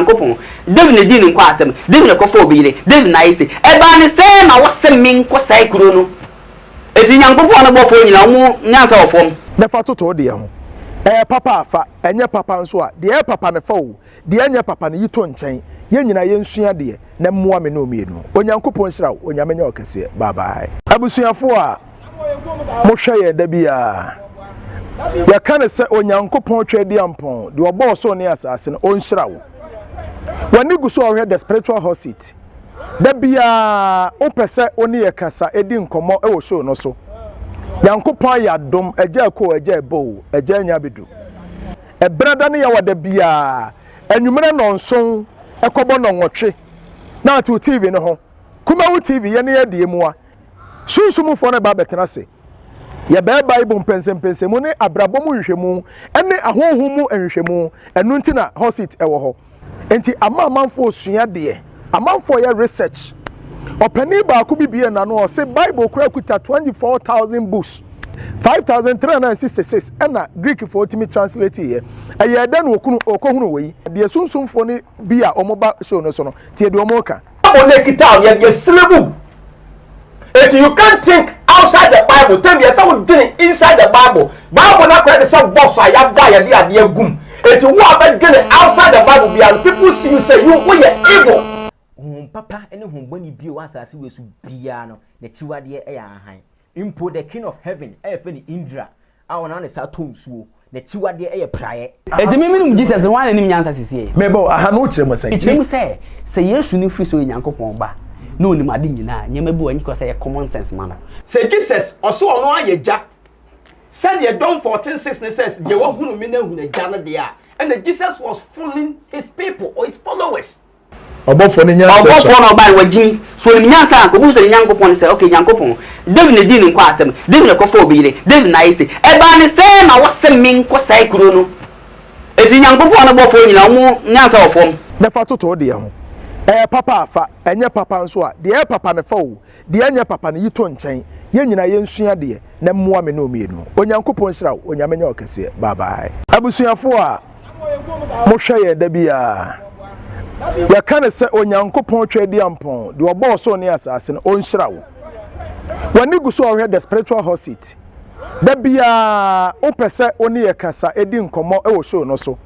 Yankopon David ne di ne nkwa asem David ne kofo obire David na yise eba ne se na wo se min ko sai kuro no eti Yankopon na bofo nyina wo nyansa ofom na fa toto de ho papa afa enye papa nso a de papa ne fa o de enye papa ne yito nchen ye nyina ye nsua de na mmoa me no mienu Onyankopon hyira wo onyamenya okese bye bye abusuafo a mo hwe ye da bia ya kan se Onyankopon twedi ampon de obo so ne asase no onhyira wo wani guso ohwe the spiritual hot seat da bia opese oni ye kasa edi nkomo e wo show no so Yankopon ya dom eja ko eja ebo eja nya bedu ebrada ne ya wada bia anwumere nonson ekobo no nwotwe na to TV no ho kuma wo TV ye ne ye die mu a sunsumfo ne ba betena se ye ba bible mpensempense mu ne abrabom hwehwemu ene ahohomu enhwehwemu enu nti na hosit ewo ho enti amanfo osua de amanfo ye research opani ba ku bibie na no say bible kura kuta 24,000 books 5,366 ena Greek for ultimate translate here aye da no okohunu we de sunsumfo ne bia omoba show no so no tie de omoka Bible kita ye syllable. If you can't think outside the Bible, tell me someone doing inside the Bible. Bible not correct some boss I have buy a dear gum. If you want to get outside the Bible, people see you say you are evil. Papa, and when you be was as we should piano, the Chiwa dear air high. Import the king of heaven, F. Indra. Our honest are tomb so. The Chiwa dear air prayer. It's a minimum Jesus one and him answer is here. Mebo aha no kire mo say. It say yes you free so Yankopon ba. No ni made nyina nyemebu anyi ko say common sense man. Say Jesus also ono ayeja. Said ye John 14:6 says ye wo hunu me na hunu agya no dia. And Jesus was fooling his people or his followers. Obofo ne nyansa. Obofo no ba wagin. So ni nyansa ko bu say Yankopon say okay Yankopon. David ne di ne nkwa asem. David ne kofo obire. David na yise eba ne se na wo se min ko sai kuro no. Eti Yankopon no bofo nyina wo nyansa ofom. Na fa toto de ho. Papa afa enye papa nso a de papa ne fa o de enye papa ne yito nchen ye nyina ye nsua de na mmoa me no mienu Onyankopon hyira wo onyamenya okese bye bye abusuafo a mo hwe ye da bia ya kan se Onyankopon twedi ampon de obo so ne asase no onhyira wo wani guso ohwe the spiritual hot seat da bia opese oni ye kasa edi nkomo e wo show no so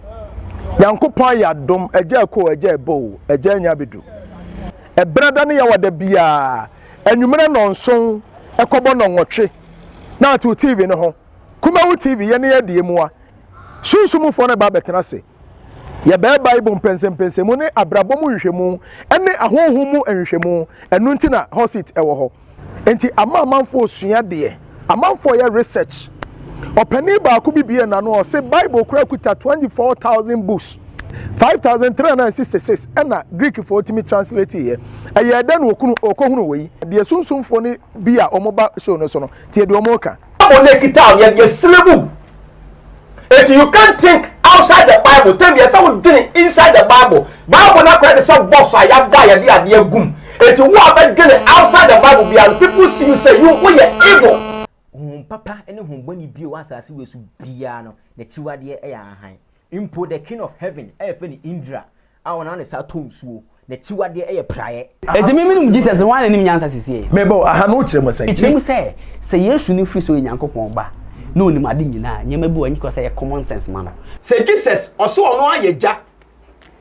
Yankopon ya dom eja ko eja ebo eja nya bedu ebrada ne ya wada bia anwumere nonson ekobo no nwotwe na to TV no ho kuma wo TV ye ne ye die mu a sunsumfo ne ba betena se ye ba bible mpensempense mu ne abrabom hwehwemu ene ahohomu enhwehwemu enu nti na hosit ewo ho enti amanfo osua de amanfo ye research opani ba ku bibie na no say bible kura kuta 24,000 books 5,366 ena Greek for ultimate translate here aye da no okohunu we de sunsumfo ne bia omoba show no so no tie de omoka Bible kita ye syllable. If you can't think outside the Bible, tell me someone doing inside the Bible. Bible not correct some boss I have buy a dear gum. If you want to get outside the Bible, people see you say you are evil. Papa, and when you be was as we should piano, the Chiwa dear air high. Import the king of heaven, F. Indra. Our honest are tomb so. The Chiwa dear air prayer. It's a minimum Jesus one and him answer is here. Mebo aha no kire mo say. It say yes you free so Yankopon ba. No ni made nyina nyemebu anyi ko say common sense man. Say Jesus also ono ayeja.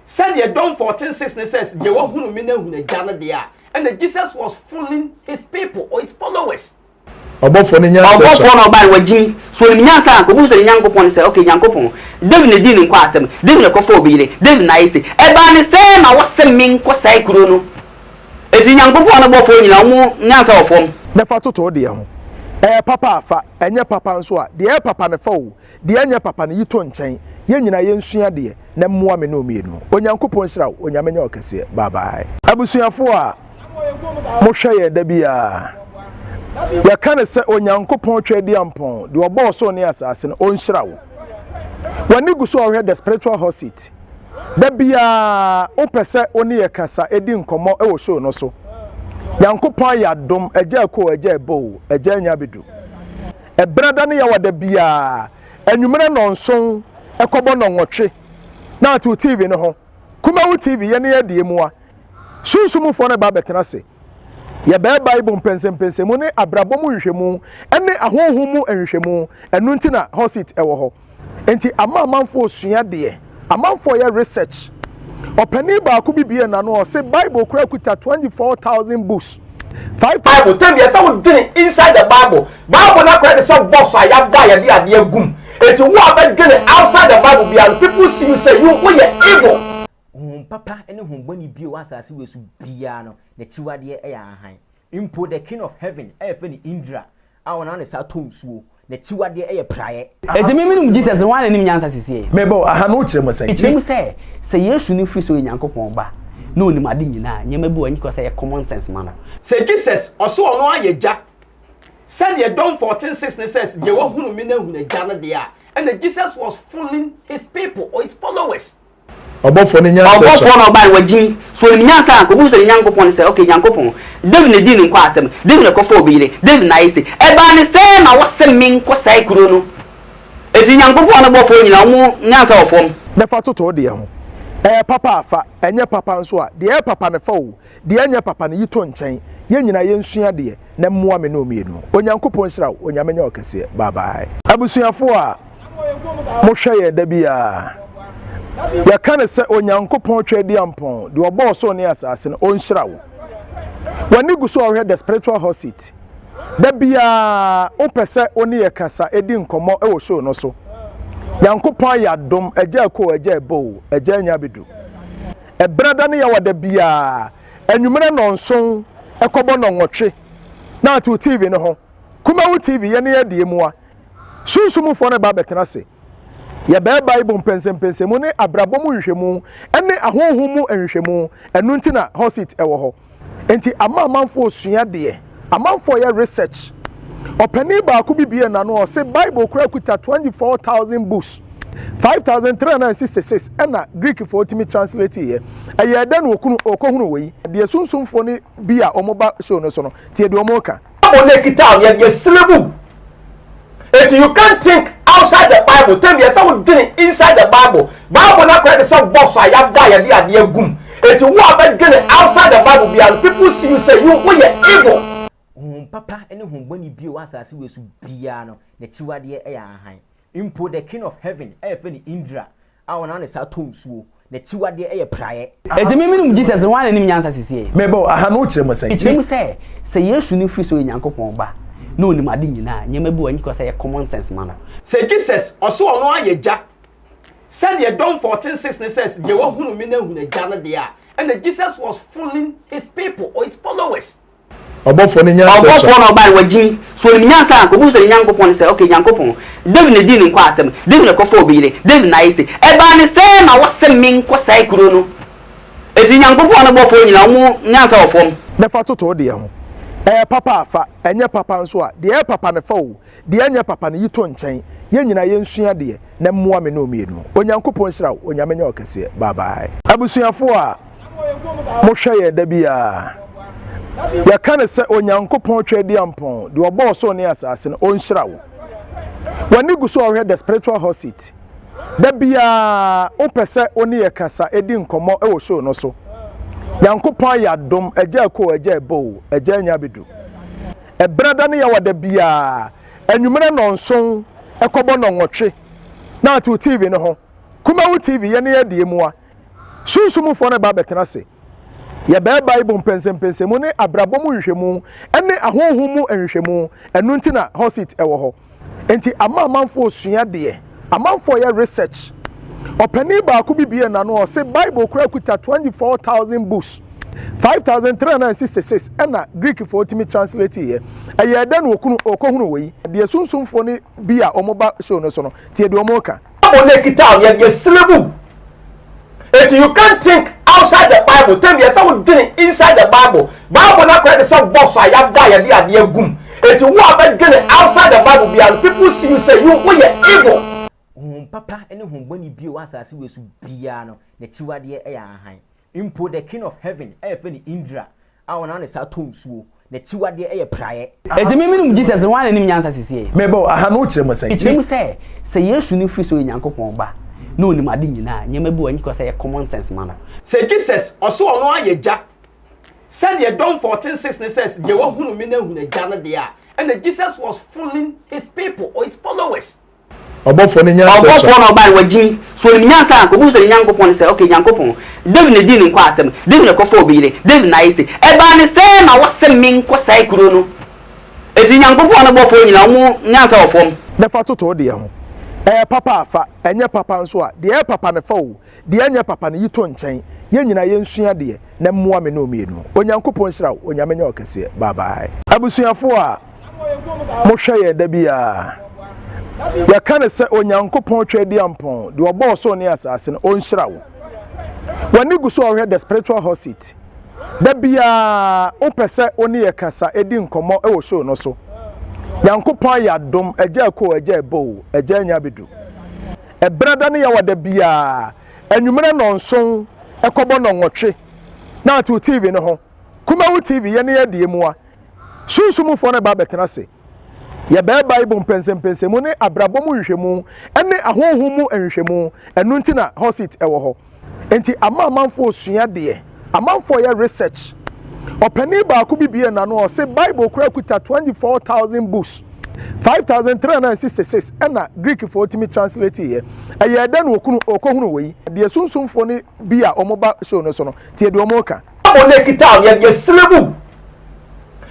Said ye John 14:6 says ye wo hunu me na hunu agya no dia. And Jesus was fooling his people or his followers. Obofo ne nyansa. Obofo no ba wagin. So ni nyansa ko bu say Yankopon say okay Yankopon. David ne di ne nkwa asem. David ne kofo obire. David na yise eba ne se na wo se min ko sai kuro no. Eti Yankopon no bofo nyina wo nyansa ofom. Na fa toto de ho. Papa afa enye papa nso a de papa ne fa o de enye papa ne yito nchen ye nyina ye nsua de na mmoa me no mienu Onyankopon hyira wo onyamenya okese bye bye abusuafo a mo hwe ye da bia ya kan se Onyankopon twedi ampon de obo so ne asase no onhyira wo wani guso ohwe the spiritual hot seat da bia opese oni ye kasa edi nkomo e wo show no so Yankopon ya dom eja ko eja ebo eja nya bedu ebrada ne ya wada bia anwumere nonson ekobo no nwotwe na to TV no ho Kumawu TV ye ne die mu a sunsumufo ne ba betena se ye be Bible mpensempensem ne abrabom nhwehwemu ene ahohom nhwehwemu enu ntina hosit ewo ho enti amanfo osua de amanfo ye research opani ba ku bibie na no say Bible kura kuta 24,000 books 5 Bible tell me say we dwene inside the Bible na kura de say boss aya ba ya de ade agum enti wo abedwene outside the Bible bia people see you say you evil papa ene hombani bio asase we su bia no na chiwade e ya han impo the king of heaven e fe ni Indra awona ne sa tonsuo na chiwade e ye praye eti minimum Jesus no wan anim nyansa sisi mebo aha no kire mo sai kire mo say Yesu ni fi so Nyankopon ba na onim ade nyina nyema bi wanyi ko say common sense man say Jesus also ono ayegya said ye John 14:6 says ye wo hunu mi na hunu agya no de a and Jesus was fooling his people or his followers obofo ni nyansa obofo no ba wagin so ni nyansa ko bu so Nyankopon say okay Nyankopon David na di ni kwa asem David na ko fo obire David na ise e ba ni say na wo se min ko sai kuro no eti Nyankopon na bofo nyina mu nyansa ofom na fa toto de ho papa afa enye papa nso a de papa ne fa wo de enye papa ne yito nchen ye nyina ye nsua de na mmoa me no mienu Onyankopon hira onyamenya okese bye bye abusuafo a mo hwe ye da bia ya kan se Onyankopon twedi ampon de obo so ne asase no onhira wo wani guso ohwe the spiritual hot seat da bia opese oni ye kasa edi nkomo e wo show no so Nyankopon ya dom eja ko eja ebo eja nya bedu ebrada ne ya wada bia anwumere nonson ekobo no nwotwe na to TV no ho Kumawu TV ye ne ye die mu a sunsumufo ne ba betena se ye be Bible mpensempensem ne abrabom nhwehwemu ene ahohom nhwehwemu enu ntina hosit ewo ho enti amanfo osua de amanfo ye research opani ba ku bibie na no say Bible kura kuta 24,000 books 5,366 ena Greek for ultimate translate here aye dan okohunu we de sunsumfo ne bia omoba show no so no tie de omoka Bible kita ye syllable if you can't think outside the Bible tell me say we dwene inside the Bible na kura de say boss aya ba ya de ade agum enti wo abedwene outside the Bible bia people see you say you evil papa ene hombani bio asase we su bia no na chiwade e ya han impo the king of heaven e fe ni Indra awona ne sa tonsuo na chiwade e ye praye eti minimum Jesus no wan anim nyansa sisi mebo aha no kire mo sai kire mo say Yesu ni fi so Nyankopon ba na onim ade nyina nyema bi wanyi ko say common sense man say Jesus also ono ayegya said ye John 14:6 says ye wo hunu mi na hunu agya no de a and Jesus was fooling his people or his followers obofo ni nyansa obofo no ba wagin so ni nyansa ko bu so Nyankopon say okay Nyankopon David na di ni kwa asem David na ko fo obire David na ise e ba ni say na wo se min ko sai kuro no eti Nyankopon na bofo nyina mu nyansa ofom na fa toto de ho papa afa enye papa nso a de papa ne fa wo de enye papa ne yito nchen ye nyina ye nsua de na mmoa me no mienu Onyankopon hira onyamenya okese bye bye abusuafo a mo hwe ye da bia ya kan se Onyankopon twedi ampon de obo so ne asase no onhira wo wani guso ohwe the spiritual hot seat da bia opese oni ye kasa edi nkomo e wo show no so Nyankopon ya dom eja ko eja ebo eja nya bedu ebrada ne ya wada bia anwumere nonson ekobo no nwotwe na to TV no ho Kumawu TV ye ne ye die mu a sunsumufo ne ba betena se ye be Bible mpensempensem ne abrabom nhwehwemu ene ahohom nhwehwemu enu ntina hosit ewo ho enti amanfo osua de amanfo ye research opani ba ku bibie na no say Bible kura kuta 24,000 books 5,366 ena Greek for ultimate translate here aye dan okohunu we de sunsumfo ne bia omoba show no so no tie de omoka Bible kita ye syllable if you can't think outside the Bible tell me say we dwene inside the Bible na kura de say boss aya ba ya de ade agum enti wo abedwene outside the Bible bia people see you say you evil papa ene hombani bio asase we su bia no na chiwade e ya han impo the king of heaven e fe ni Indra awona ne sa tonsuo na chiwade e ye praye eti minimum Jesus no wan anim nyansa sisi mebo aha no kire mo sai kire mo say Yesu ni fi so Nyankopon ba no ni made nyina nyema bi wanyi ko say common sense man say Jesus also ono ayeja said ye John 14:6 says je wo hunu mi na hunu ja no de a and Jesus was fooling his people or his followers obofo ni nyansa obofo no ba wagini so ni nyansa ko bu say nyankopon say okay nyankopon David na di ni kwa asem David na ko fo obire David na ise e ba ni say na wo se min ko sai kuro no eti nyankopon na bofo nyina mu nyansa ofom na fa toto de ho papa afa enye papa nso a de papa ne fa wo de enye papa ne yito nchen ye nyina ye nsua de na mmua me no mienu onyankopon hira onyamenya okese bye bye abusuafo a mo hwe da bia ya kan se onyankopon twedi ampon de obo so ne asase no onhira wo wani guso ohwe the spiritual hot seat da bia opese oni ye kasa edi nkomo e wo show no so yankopon ya dom eja ko eja bo eja nya bedu e brada ne ya wada bia anwumere no nson ekobo no nwotwe na to TV no ho kuma wo TV ye ne ye die mu a sunsumufo ne ba betena se ye ba bible mpensempensem mu ne abrabom hwehwemu ene ahohomu enhwehwemu enu ntina hosit ewo ho enti amanfo sua de amanfo ye research opani ba ku bibie na no se bible kura kuta 24,000 books 5,366 ena Greek for ultimate translate here aye da no okohunu we de sunsumfo ne bia omoba show no so no tie de omoka onekita ye syllable.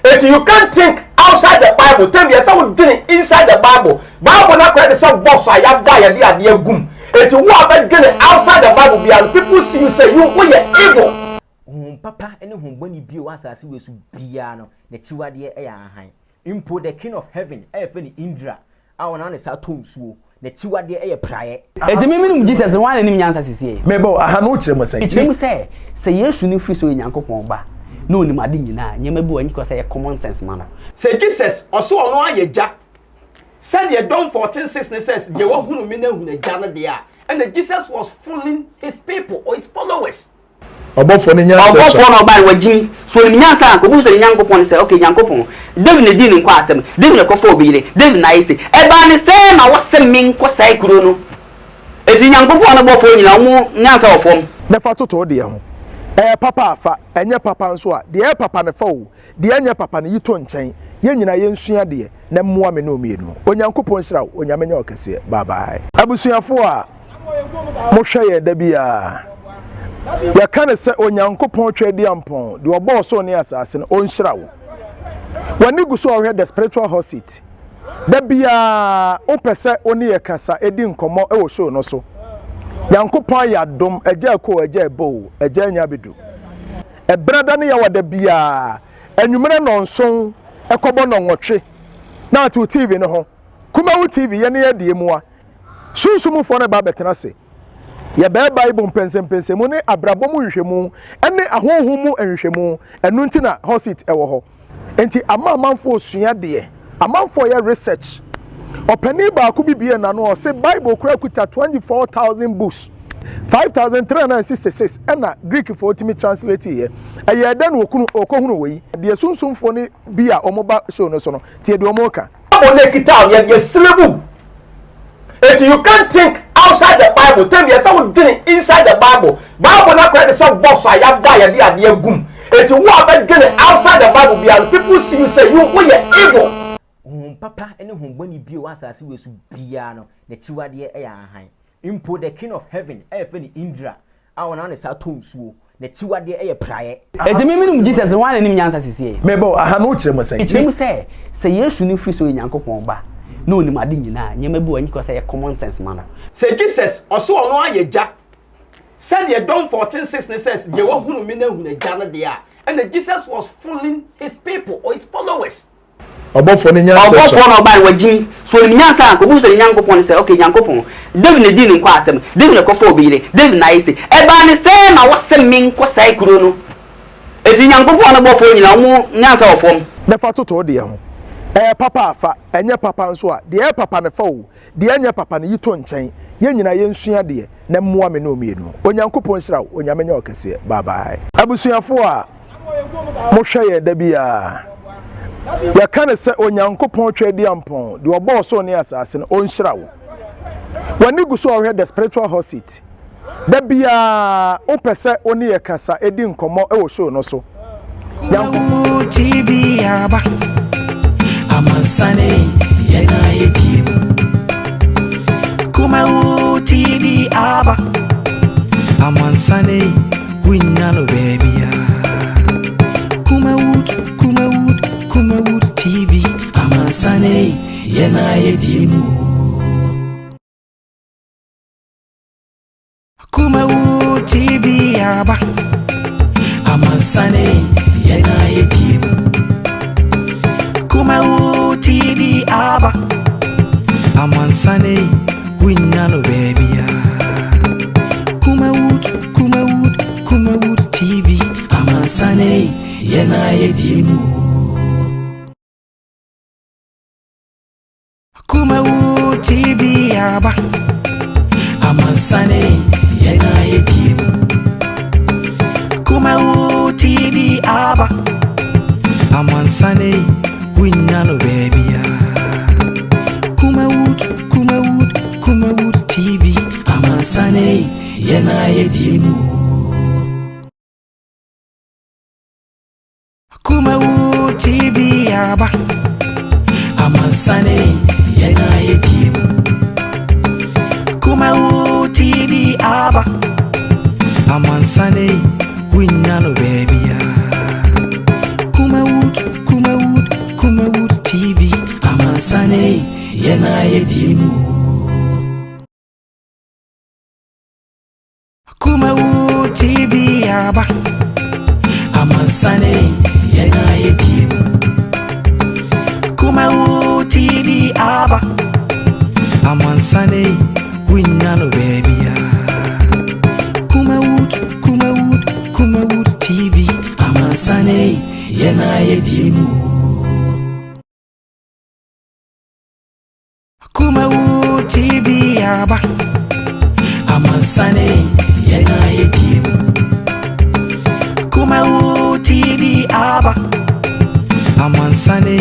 If you can't think outside the Bible, tell me someone doing inside the Bible. Bible not quite the same boss I have buy the idea gum. If you want to get outside the Bible, people see you say you evil. Papa, any whom when you be was as we should piano, the Chiwadi Ayahan. Import the king of heaven, F. Indra. Our honest are tomb so, the Chiwadi Aya prayer. It's a minimum Jesus one and him answer to say. Mebo ahanotre mo say. It say yes you free so nyankopon ba. No ni made nyina nyema bi wanyi ko say common sense man. Say Jesus also ono ayeja. Said ye John 14:6 says je wo hunu mi na hunu ja no de a and Jesus was fooling his people or his followers. Obofo ni nyansa obofo no ba wagini so ni nyansa ko bu say nyankopon say okay nyankopon David na di ni kwa asem David na ko fo obire David na ise e ba ni say na wo se min ko sai kuro no eti nyankopon na bofo nyina mu nyansa ofom na fa toto de ho papa afa enye papa nso a de papa ne fa wo de enye papa ne yito nchen ye nyina ye nsua de na mmua me no mienu onyankopon hira onyamenya okese bye bye abusuafo a mo hwe da bia ya kan se onyankopon twedi ampon de obo so ne asase no onhira wo wani guso ohwe the spiritual hot seat da bia opese oni ye kasa edi nkomo e wo show no so yankopon ya dom eja ko eja bo eja nya bedu e brada ne ya wada bia anwumere no nson ekobo no nwotwe na to TV no ho kuma wo TV ye ne ye die mu a sunsumufo ne ba betena se ye ba bible mpensempensem mu ne abrabom hwehwemu ene ahohomu enhwehwemu enu ntina hosit ewo ho enti amanfo sua de amanfo ye research opani ba ku bibie na no se bible kura kuta 24,000 books 5,366 ena Greek for ultimate translate here aye da no okohunu we de sunsumfo ne bia omoba show no so no tie de omoka onekita ye syllable. If you can't think outside the Bible, tell me someone doing inside the Bible. Bible not quite the same boss I have buy the idea gum. If you want to get outside the Bible, people see you say you evil. Papa, any whom when you be was as we should piano, the Chiwadi Ayahan. Import the king of heaven, F. Indra. Our honest are tomb so, the Chiwadi Aya prayer. It's a minimum Jesus one and him answer to say. Mebo ahanotre mo say. It say yes you free so nyankopon ba. No ni made nyina nyema bi wanyi ko say common sense man. Say Jesus also ono ayeja. Said ye John 14:6 says je wo hunu mi na hunu ja no de a and Jesus was fooling his people or his followers. Obofo ni nyansa obofo no ba wagini so ni nyansa ko bu say nyankopon say okay nyankopon David na di ni kwa asem David na ko fo obire David na ise e ba ni say na wo se min ko sai kuro no eti nyankopon na bofo nyina mu nyansa ofom na fa toto de ho papa afa enye papa nso a de papa ne fa wo de enye papa ne yito nchen ye nyina ye nsua de na mmua me no mienu onyankopon hira onyamenya okese bye bye abusuafo a mo hwe da bia ya kan se onyankopon twedi ampon de obo so ne asase no onhira wo when you go so over the spiritual hot seat there be a opese oni ye kasa edi nkomo e wo show no so TV aba amansane yena yedi kuma TV aba amansane winnano baby kuma TV amansane yena yedi kuma TV aba amansane yena yedi kuma TV aba amansane winnano baby kuma TV amansane yena yedi kuma TV aba amansane yena yedi kuma TV aba amansane winnano baby kuma TV amansane yena yedi kuma TV aba amansane yena yedi kuma TV aba amansane winnano baby kuma TV amansane yena yedi kuma TV aba amansane yena yedi kuma TV aba amansane winnano baby kuma TV amansane yena yedi kuma TV aba amansane yena yedi kuma TV aba amansane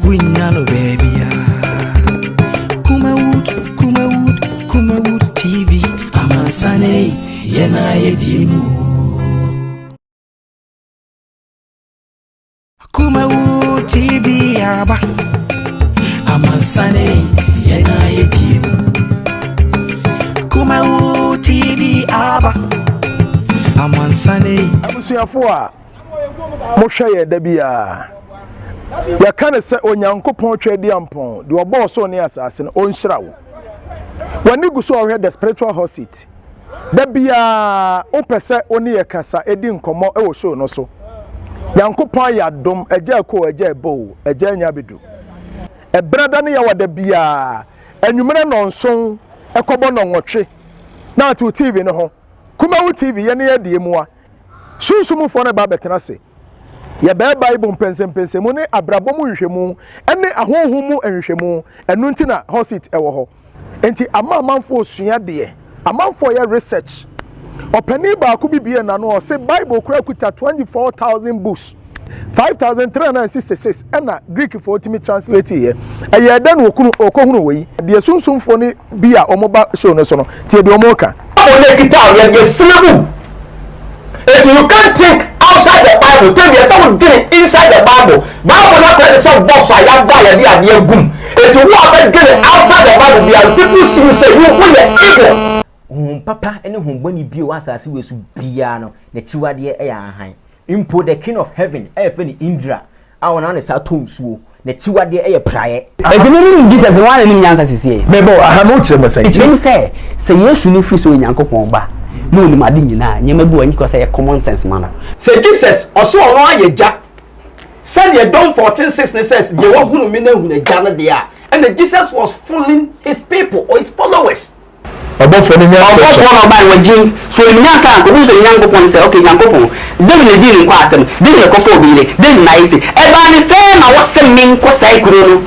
winnano baby kuma TV amansane yena yedi kuma TV aba amansane yena yedi kuma TV aba amansane abusuafo a mo hweye da bia ya kan se onyankopon twedi ampon de obo so ne asase no onhyira wo wani gu so over the spiritual hot seat da bia opese oni ye kasa edi nkomo e wo show no so yankopon ya dom eja ko eja ebo eja nya bedu e brada ne ya wada bia anwumere no nson ekobo no nwotwe na to TV no ho kuma wo TV ye ne ye die mu a sunsumu fo na ba betena se ye ba bible mpensempense mu ne abrabom hwehwemu ene ahohomu enhwehwemu enu ntina hosit ewo ho enti amanfo osua de amanfo ye research opani ba ku bibie na no o se bible kura kuta 24,000 books 5,366 ena Greek for ultimate translate ye eye da no okohunu we de sunsumfo ne bia omoba show no so no tie de omoka if you can't think outside the Bible, tell me someone getting inside the Bible. Bible not going to say boss I have died and the gum. If you want to get outside the Bible, there are people who say you will evil. Papa, any whom when you be was as we was piano, the Chiwadi air impo the king of heaven, any Indra, our honest our tomb swoo, the Chiwadi air prayer. I didn't Jesus one any answer to say. Bebo, I have no trouble saying. Say yes, you know, fish in Yanko Pomba. No, you might deny, you may go and because I common sense manner. Say Jesus, or so on ye jack. Send your John 14:6 says, you won't who mean who the gather they are. And the Jesus was fooling his people or his followers. About for the one by one Jim, so in Yasa, who's a young couple say, okay, young couple, then they didn't cross them, then the coffee, then nice. Everybody say, I was sending Cosai Kuno.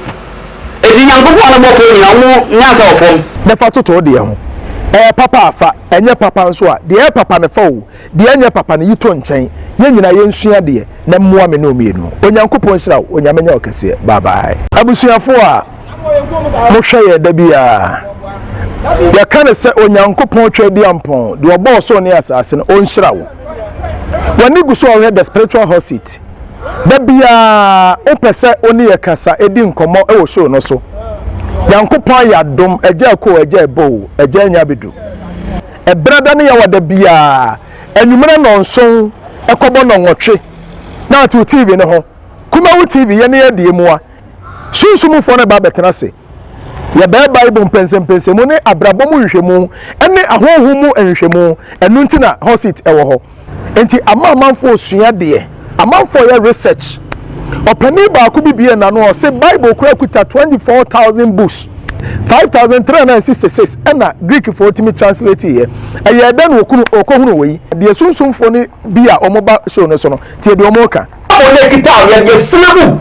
If you young couple about for you, Yasa of home. The photo told you. Papa fa enye papa nso a de papa ne fa wo de enye papa ne yito nchen ye nyina ye nsua de na mmoa me no mienu onyankopon hira wo onyamenya okese bye bye abusuafo a mo hweye da bia ya kan se onyankopon twedi ampon de obo so ne asase no onhyira wo wani gu so the spiritual hot seat da bia opese oni ye kasa edi nkomo e wo show no so yankopon ya dom eja ko eja ebo eja nya bedu e brada ne ya wada bia anwumere no nson ekobo no nwotwe na to TV ne ho kuma wo TV ye ne ye die mu a sunsumu fo ne ba betena se ya ba Bible mpensempense mu ne abrabom hwehwemu ene ahohu mu enhwehwemu enu ntina hosit ewo ho enti amanfo osua de amanfo ya research opani ba ku bibie na no se Bible kura kuta 24,000 books 5,366 ena Greek for ultimate translate here eye da no okohunu we de sunsumfo ne bia omoba show no so no tie de omoka o le kita ya syllable.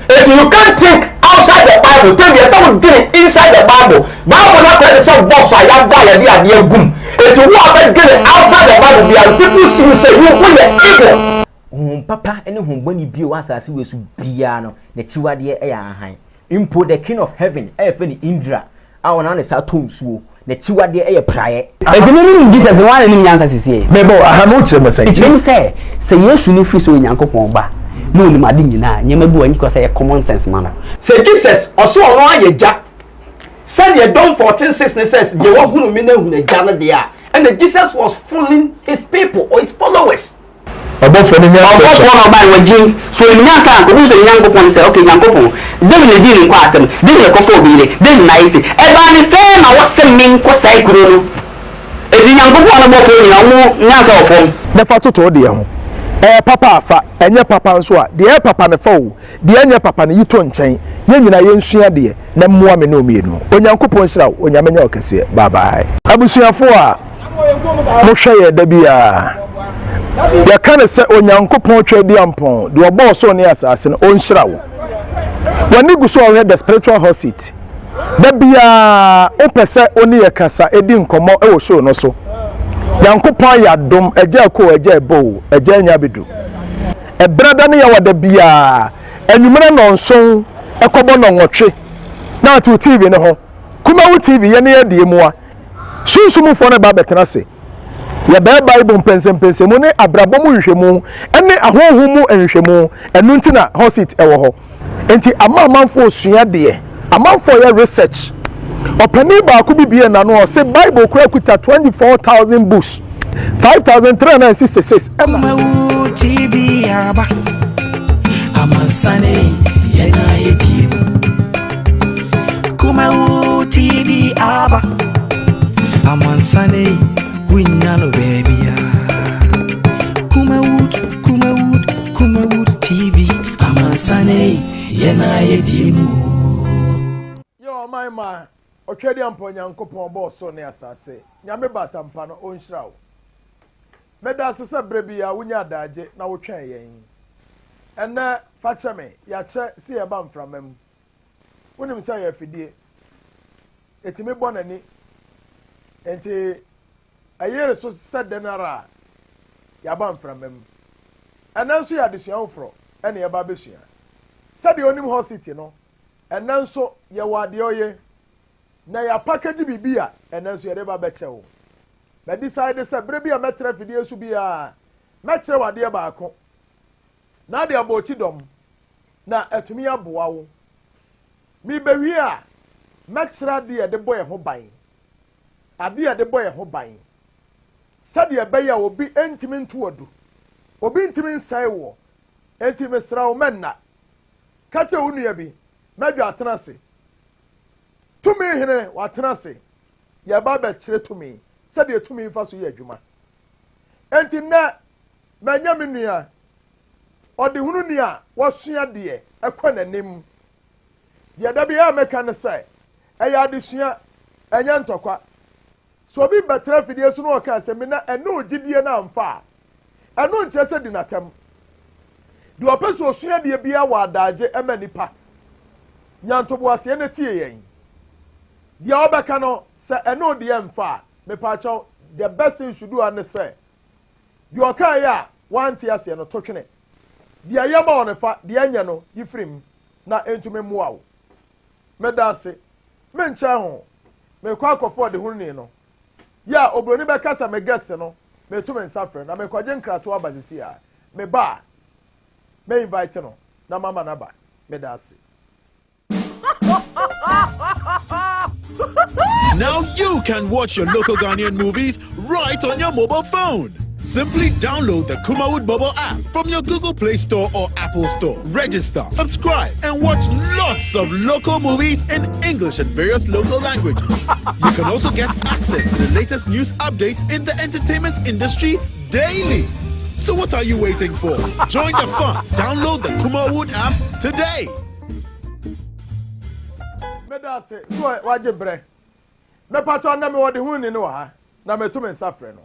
If you can't think outside the Bible, tell me someone getting inside the Bible. Bible not going to say boss I have died and the gum. If you want to get outside the Bible, there are people who say you will evil. Papa any when you be was as we su biano, the chiwade e han. Impo the king of heaven, e Indra. I want to say tonsuo. The chiwade e praye. Enti Jesus no one nim nyansa sisi. bebo aha no kire mesai Enti say Yesu ni fi so Nyankopon ba. No ni made nyina nyema bi wani ko say common sense man. Say Jesus also ono ayeja. Said ye John 14:6 ne says ye wo hunu me na hunu agya na de a. And Jesus was fooling his people or his followers. above for nya Obo no ba wajin so ni nyansa ko bi so Nyankopon say okay Nyankopon dem le di ni kwa asem dem le ko fo bi le dem na isi e ba ni say na wo sem min ko sai kuro no e di Nyankopon no bo fo ni awu nyansa ofom the fa toto de ho papa afa enye papa nso a de papa ne fa wo de enye papa ne yito nchen ye nyina ye nsua de na mmoa me no mienu onyankopon hyira wo onyamenya okese bye bye abusuafo a mo hwe ye da bia ya kan se onyankopon twedi ampon de obo so ne asase no onhyira wo wani gu so the spiritual hot seat da bia opese oni ye kasa edi nkomo e wo show no so yankopon ya dom eja ko eja ebo eja nya bedu e brada ne ya wada bia anwumere no nson ekobo no nwotwe na to TV ne ho kuma wo TV ye ne ye die mu a sunsumu fo ne ba betena se ya ba Bible mpensempense mu ne abrabom hwehwemu ene ahohu mu enhwehwemu enu ntina hosit ewo ho enti amanfo osua de amanfo ya research opani ba ku bibie na no say Bible kura kuta 24,000 books 5,366 Kumawu TV aba amansane yena yedie Kumawu TV aba amansane winyano baby Kumawu TV amansane yena yedie yo my man otwedi ampo nyankopon bo so ne asase nyame batampa no onhyira wo meda asese brebia wunya daje na wo twen yen ene fa cheme ya che si e ba mframam wonim say ya fidie etime bonani enti ayere so sedenara ya ba mframam ene nso ya desua ofro ene ya ba besua sade onim hospital no ene nso ye wade oye na ya package bibia ene nso ye ba beche wo na decide say brebia metre fidie su bia metre wade ba ako na de abochi dom na atumi aboa wo mi bewie a metre de de boy ho ban ade de boy ho ban sade be ya obi entimi ntodu obi ntimi nsai wo entimi sra wo menna kate wo nua bi medwa atenase tumi hene watenase ya ba be kire tumi sade tumi fa so ye adwuma enti na manya me nua ode hunu ni a wasua de ekwa nanim ya da bia meka ne sai eya adesua enya ntokwa so bi betra fidie so no ka se me na ene ogidie na amfa eno nche se di natam de opeso osua de bia wa adaje emanipa nyantobo ase na tie yen dia obeka no se eno de amfa me pa chaw the best thing you should do and say you okay ya want ase no totwene dia yama on fa dia nya no yifrim na entume muawo medase mencha ho me kwa akofo de hunni no ya obroni be kasa me guest no me to me nsafre na me kwaje nkrato abazisi a me ba me invite no na mama na ba me da ase. Now you can watch your local Ghanaian movies right on your mobile phone. Simply download the Kumawood mobile app from your Google Play Store or Apple Store. Register, subscribe, and watch lots of local movies in English and various local languages. You can also get access to the latest news updates in the entertainment industry daily. So what are you waiting for? Join the fun. Download the Kumawood app today. Medase, so waje bre. Me patro na me wode hunni no ha. Na me to me nsafre no.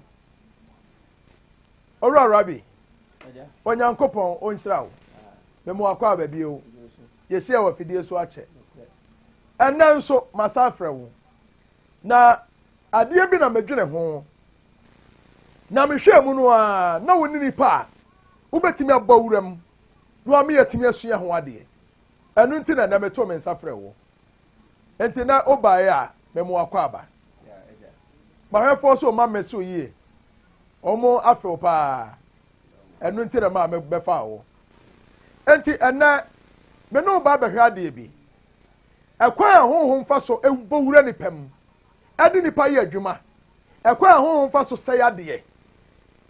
Ora Rabi. Onyankopon onhyira wo. Me mo akwa baabi o. Ye hia wa fidie so ache. Ena nso masafre wo. Na ade bi na medwene ho. Na me hwe mu no a na woni nipa. Wo betimi abba wuram. No am yetimi asua ho ade. Enu nti na me to me nsafre wo. Enti na obae a me mo akwa aba. Ma hwefo so ma meso yie. Omo afro pa enu nti na ma me befa wo enti ena me no ba behwa de bi ekwa honhom fa so ewura ni pam ade ni pa ye adwuma ekwa honhom fa so say ade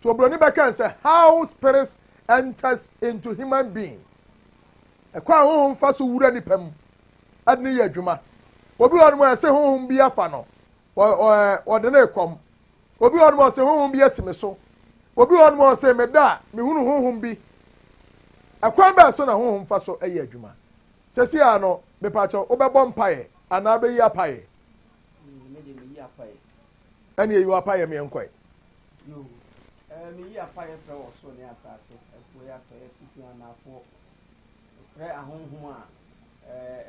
to obroni be kan say how spirits enters into human being ekwa honhom fa so wura ni pam ade ni ye adwuma obi won mo say honhom bi afa no o de na ekom obi won mo se honhom bi asime so obi won mo se me da me hunu honhom bi akwan ba so na honhom fa so ayi adwuma sesi a no me pa cho obebo mpae ana be yi apae me de me yi apae ani yi apae me enkoe yo me yi apae fra wo so ne asase efo ya to e fifi anafo fra ahonhom a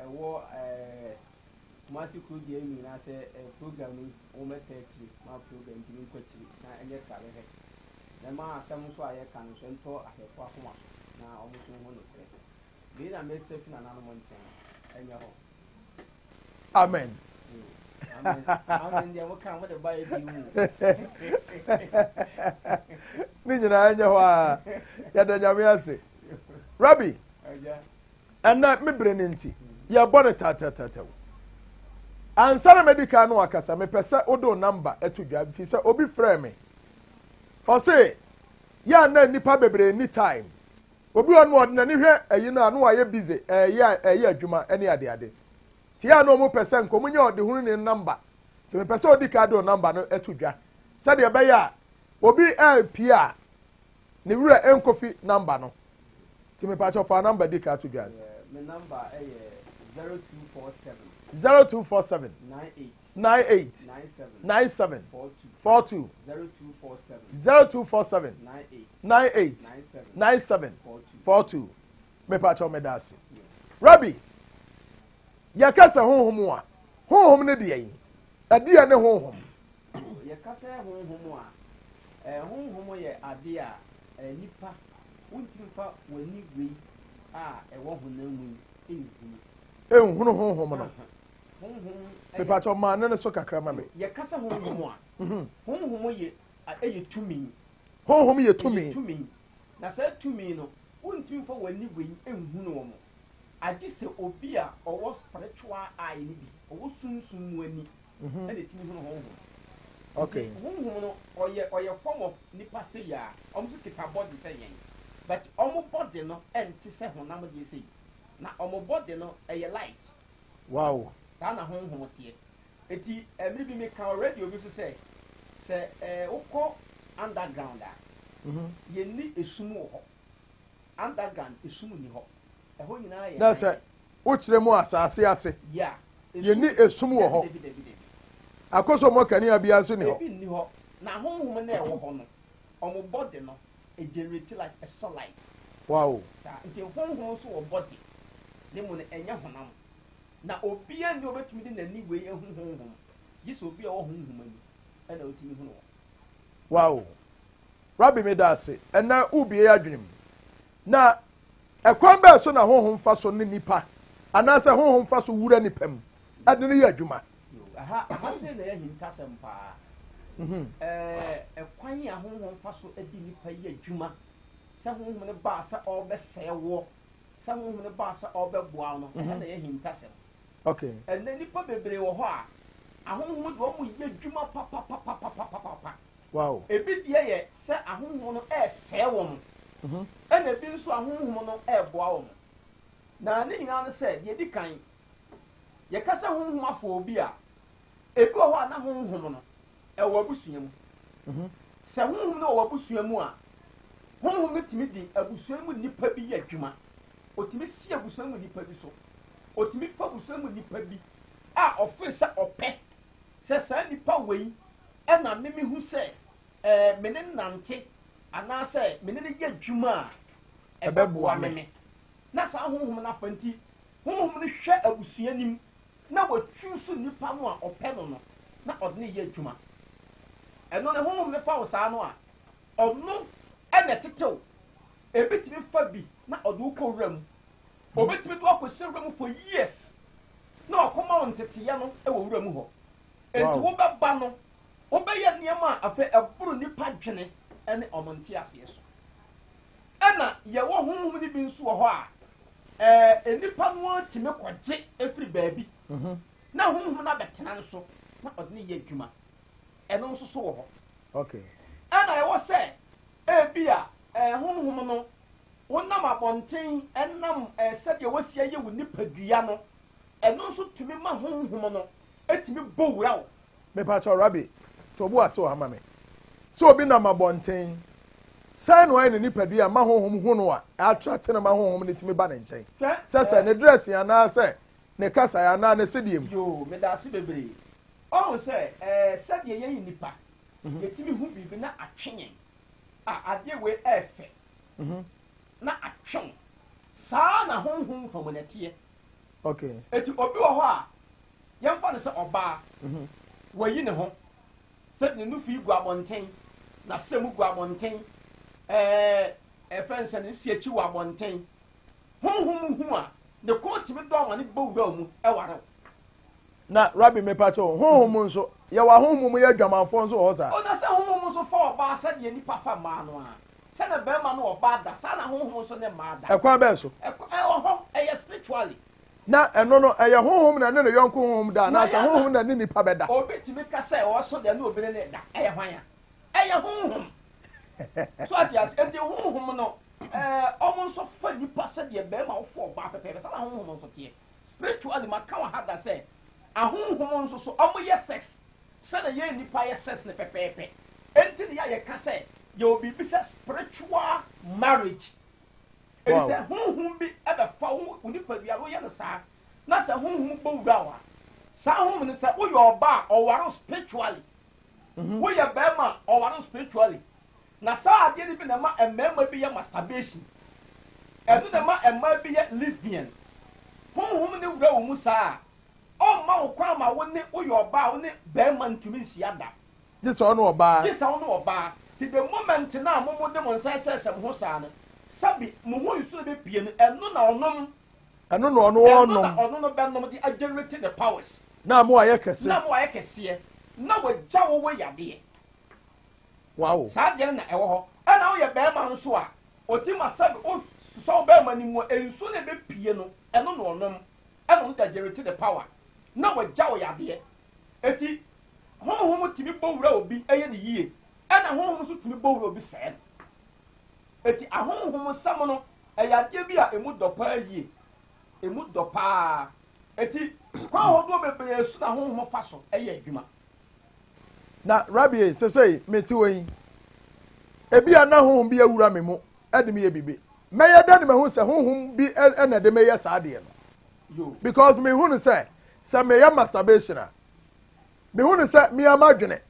ewo Masi kudi emi na se program ni o meteti ma program ti nkwati na enye kare he na ma asem so aye kan so nto ahefo akoma na o muso ho no kre bi na me sef na na mo nten enye ho amen amen amen dia mo kan mo de ba e bi mu ni nyina enye ho a ya da nyame ase Rabbi ana me brene nti ya bone tata ansara medical no akasa me pese odo number etudwa fi se obi frɛ me o se ya na nipa bebre ni time obi on mo na ni hwɛ ayi na no aye busy ayi adwuma ene ade ti ya no mo pese nko munye ode hunu ni number ti me pese odi ka do number no etudwa se de be ya obi pia ni wura enkofi number no ti me pa cho for number di ka etudwa me number 0247 98 97 42 0247 98 97 42 me pa cho me dasi Rabbi ya kasa honhom a honhom ne de yi ade ya ne honhom ya kasa honhom a honhom ye ade a nipa wontimfa wani gwi a ewo honamu ehunu honhom no pepa cho ma ne so kakra ma me ye kasa honhom a honhom ye tumi honhom ye tumi na sa tumi no wontim fa wani gwi ehunu wo mo ade se obi a owo spiritual eye ni bi owo sunsun mu ani ene timi hunu honhom okay honhom no oye form of nipa se ya omso kita body se yen but omo body no enti se honam de se na omo body no light wow na honhom tie eti emri bi me ka already obi so say ukọ underground a ye ni esum ho underground esum ni ho ho nyina ye na say wo kire mu asase ase yeah ye ni esum wo ho akoso mo kani abia so ni ho ebi ni ho na honhom na ewo ho no omo body no generate like a sunlight wow sa nti honhom so wo body ne mu enye honam na obi ande obetumi de nani we ehunhunhum yiso obi a wo hunhum ani ana otimi hunu wow Rabbi medase ena ubie adwenem na ekwan ba so na honhom fa so ne nipa ana se honhom fa so wura nipam ade ne ya adwuma aha se na hintasem pa kwan ya honhom fa so adi nipa yi adwuma sa honhom ne ba sa obesɛwo sa honhom ne ba sa obɛboa no na hintasem okay and nipa bebre wo ho a ahonhom de omo yi adwuma pa wow ebi die ye se ahonhom no sɛwo mo ɛna ebi nso ahonhom no boa wo mo na ne nyina no sɛ de di kan ye kasa honhom afɔ obi a ebi wo ho a na honhom no ɛwɔ abusua mu sɛ honhom no wɔ abusua mu a honhom no timi di abusua mu nipa bi yɛ adwuma otimi si abusua mu nipa bi so otimi fa abusua mu nipa bi a ɔfe sɛ ɔpɛ sɛ saa nipa wei ɛna meme hu sɛ mene nante anaasɛ mene ne yɛ adwuma a ɛbɛboa meme na saa honhom no afa nti honhom no hwɛ abusua nim na wɔtwi so nipa no a ɔpɛ no no na ɔde ne yɛ adwuma ɛno ne honhom ne fa wo saa no a ɔno ɛna tetew ebetimi fa bi na ɔde wo kɔ wura mu obetimi do akɔhyɛ wura mu for years na ɔkɔma wo nteteyɛ no ɛwɔ wura mu hɔ enti wobɛba no wobɛyɛ nneɛma a afɛ ɛboro nipa dwene ɛne ɔmo nte aseɛ so ɛna yɛwɔ honhom ne bi nso wɔ hɔ a enipa no atimi kɔgye efiri baabi na honhom no abɛtena nso na ɔde ne yɛ adwuma ɛno nso so wɔ hɔ okay ɛna ɛwɔ sɛ ebi a honhom no wonam abɔnten ɛnam sɛdeɛ wɔsi ayɛ wo nipadua no ɛno nso tumi ma honhom no etumi bɔ wura wo mepacho rabi to bu ase o hama me so obi nam abɔnten sɛ no ayɛ ne nipadua ma honhom hu no a attract na ma honhom ne tumi ba ne nkyɛn sɛ ne dress ya na sɛ ne kasa ya na ne sediem yo me da ase bebree ɔho sɛ sɛdeɛ yɛyɛ nipa yɛtumi hu biribi na atwɛn a adeɛ wei ɛfɛ na atwɛn saa na honhom fɔmɔnɛteɛ okay eti obi wɔ hɔ a yɛmfa no sɛ ɔbaa wɔyi ne ho sɛ ne nufu gu abɔnten na sɛm gu abɔnten ɛfɛn sɛ ne si akyi wɔ abɔnten honhom hu a ne kɔn tumi dɔn ma ne bɔ wura mu ɛware na rabi mepacho honhom nso ya wa honhom yɛ dwamanfo nso wɔ saa ona sɛ honhom nso fa ɔbaa sɛ deɛ nipa fa maa no a sɛ na bɛrima no ɔbaa da saa na honhom nso ne maa da ɛkwan bɛɛ so ɛwɔ hɔ ɛyɛ spiritually na ɛno no ɛyɛ honhom na ne yɔnko honhom da na sɛ honhom na ne nipa bɛda obi timi ka sɛ ɔso deɛ ne obi ne da ɛyɛ hwan a ɛyɛ honhom so ati as enti honhom no ɔmo nso fa nipa sɛ deɛ bɛrima wofo ɔbaa pɛpɛɛpɛ saa na honhom nso teɛ spiritually ma ka wɔ ha da sɛ ahonhom nso so ɔmo yɛ sex sɛ na yɛ nipa yɛ sex ne pɛpɛɛpɛ enti ne yɛ ka sɛ yɛ obi bi sɛ spiritual marriage ɛni sɛ honhom bi ɛbɛfa wo nipa bi a woyɛ no saa na sɛ honhom bɔ wura wa saa honhom no sɛ woyɛ ɔbaa ɔware spiritually woyɛ bɛrima ɔware spiritually na saa adeɛ no bi na ma mmarima bi yɛ masturbation ɛno na ma mmaa bi yɛ lesbian honhom ne wura wo mu saa ɔmma wo kwan ma wo ne woyɛ ɔbaa wo ne bɛrima ntumi nhyia da gye sɛ ɔno ɔbaa gye sɛ ɔno ɔbaa ti the moment na mo de mo nsa hyɛhyɛ mo ho saa no sabi mo ho nsuo bɛpie no ɛno na ɔnom ɛno na ɔno ɔnom no bɛnom de agyerate the powers na mo ayɛ kɛse na wɔagya wo wɔ yadeɛ wow saa deɛ na ɛwɔ hɔ ɛna woyɛ bɛrima nso a ɔti ma sabi ɔsusɔ bɛrima no mu nsuo na ɛbɛpie no ɛno na ɔnom ɛna ɔno de agyerate the power na wɔagya wo yadeɛ eti honhom tumi bɔ wura obi ɛyɛ ne yie ɛna honhom nso tumi bɔ wura obi sɛɛ eti ahonhom sam no ɛyɛ adeɛ bi a emu dɔ paa yie emu dɔ paa eti kwan ahodoɔ bebree so na honhom fa so ɛyɛ adwuma na rabi sesei meti wɔ yi ebi a na honhom bi awura me mu ɛde me yɛ bibi mɛyɛ dɛ ne me ho sɛ honhom bi ɛna de me yɛ saa deɛ no because me hu no sɛ me yɛ masturbation a me hu no sɛ me ama dwene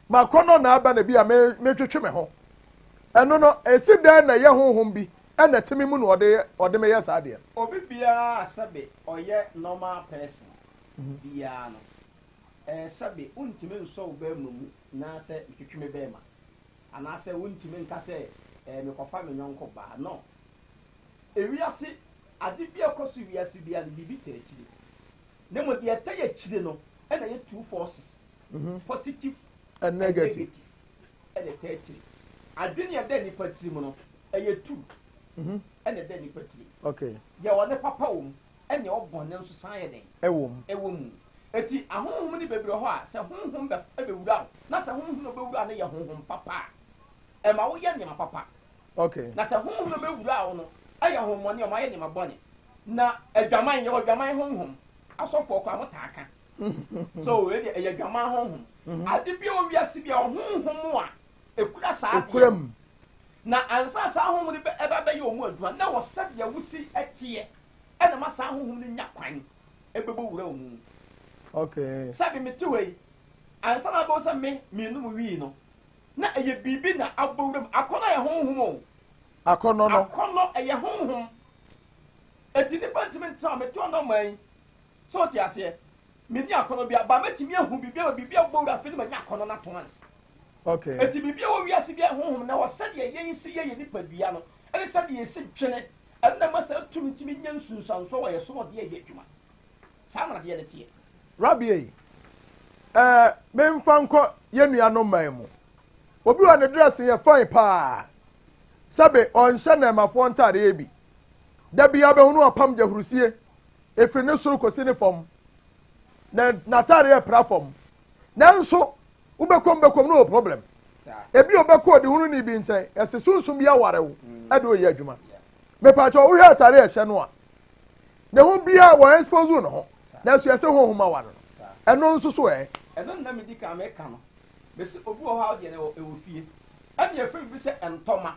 ma kɔnɔ na aba na bi a me twetwe me ho ɛno no esi dan na yɛ honhom bi ɛna temi mu na ɔde me yɛ saa deɛ obi biara sabe ɔyɛ normal person biara no sabe untimi nsɔ wo bɛrima mu na sɛ twetwe me bɛrima anaasɛ untimi nka sɛ me kɔfa me nyɔnko baa no ewiase ade bi akɔ so wiase biara bibi tere kyire ne mo deɛ ɛtɛ yɛ kyire no and I two forces, positive and negative. And a territory. I didn't have any patrimono, a 2 and a denny patri. Okay. You are the papa, and your born society. A woman. Eti ahun ni bebre ho a se honhom be bewura na se honhom no bewura na ye honhom papa e ma wo ye nyama papa okay na se honhom no bewura wo no aye honhom ne o ma ye nyama bone na adwaman ye adwaman honhom asofo ko amotaka so we de ye adwaman honhom ade bi o wiase bi honhom a ekura saa ekuram na ansa saa honhom ni be eba be ye o mu adua na wo se de wusi atie e na ma saa honhom ni nya kwan e be bewura o mu. Okay. Sabi me tuwe. Ansa na bo sa me nu mu wi no. Na eye bibi na abowram akono ye honhom o. Akono no. Akono eye honhom. Eti ni pantiment ta me to no man. So ti ase. Me ni akono bia ba metimi ahu bibi abowra fi ni ma nya akono na to once. Okay. Eti bibi wo wi ase bia honhom na wo sade ye nsi ye nipa bia no. Ele sade ye si twene. Ele ma sa tumtimi nya nsunsanso wo ye so de ye adwuma. Sa mara de ye tie. Rabbi, memfa nkɔ yenua no man mu. Obi wa ne dress ye fine pa. Sabe ɔnhyɛ na mafo ntare bi. Da bia be hunu opam jahurusie. Efiri ne soro kosi ne fam. Na natare ye platform. Nanso ubekom no problem. Ebi obekɔ de hunu ni bi nkyɛn. Ese sunsum ya ware wo. Ade oyi adwuma. Me pa cho wo hwe atare ye hyɛ no a. Ne ho bia wo expose no ho. Na so yese honhoma wa no eno nso so eno na me dika me ka no be se obu ho ha de na e wo fie ade e fa bi se entoma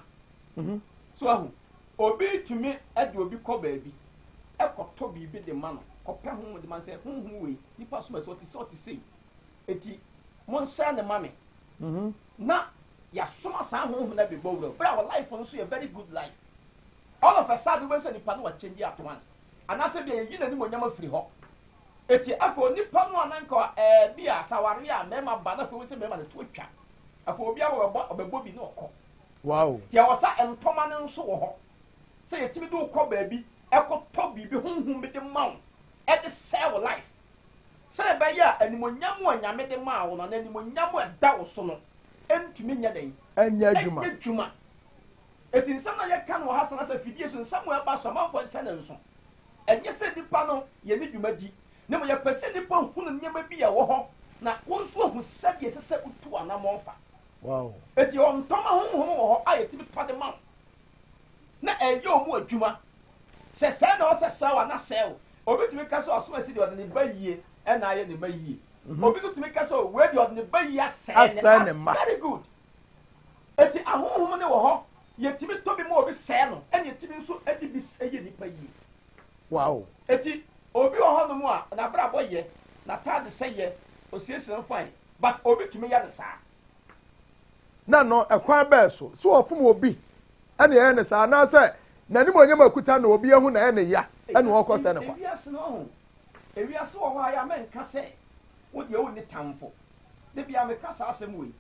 so ahu obi tumi e de obi kɔ baabi e kɔtɔ bibi de ma no kɔpɛ ho de ma se honhom we nipa so ma so ti sei eti mon sa ne mame na ya soma sa honhom na be bowro but our life on so a very good life all of a sudden when say nipa no wa change at once anase bi yi na ni mo nyama firi ho eti afọ nipa no ananka bia saware a mema ba na fo se mema na to twa afọ obi awo obebo bi na okọ wow ti awo sa entoma ne nso wo ho se yetimi do ukọ baabi ekoto bibi honhom bi de mawo e de save life se be ya animonyam anyame de mawo no na animonyam da wo so no entumi nya den enya adwuma eti nsam na ye kan wo ha sana sa fidie so nsam wo ba so manfo nhyɛ ne nso enye se nipa no ye ne dwuma di ne mo ye pese nipa hunu nyema bi ya wo ho na wo nso hu sabi sese utu anamonfa wow eti on toma honhom wo ho ayeti bi tode ma na eyo mu adwuma se na o se sawa na sew obi tumi ka so aso asi de ode ne bayie e na aye ne bayie obi so tumi ka so we de ode ne bayie asɛ ne very good eti ahonhom ne wo ho yetimi to bi mo obi sɛ no ene yetimi nso edi bi sɛ nipa yi wow eti obi wo ho no mu a na bra boye na tade sɛ ye osiesie fine but obi tumi ya de saa na no ekwan be so ofum obi ene ye ne saa na sɛ nanim onyam akuta na obi ehu na ene ya ene wo kɔ sɛ ne kwa ewiase wo ho aya men ka sɛ wo de wo ni tamfo de bia me ka saa asɛm we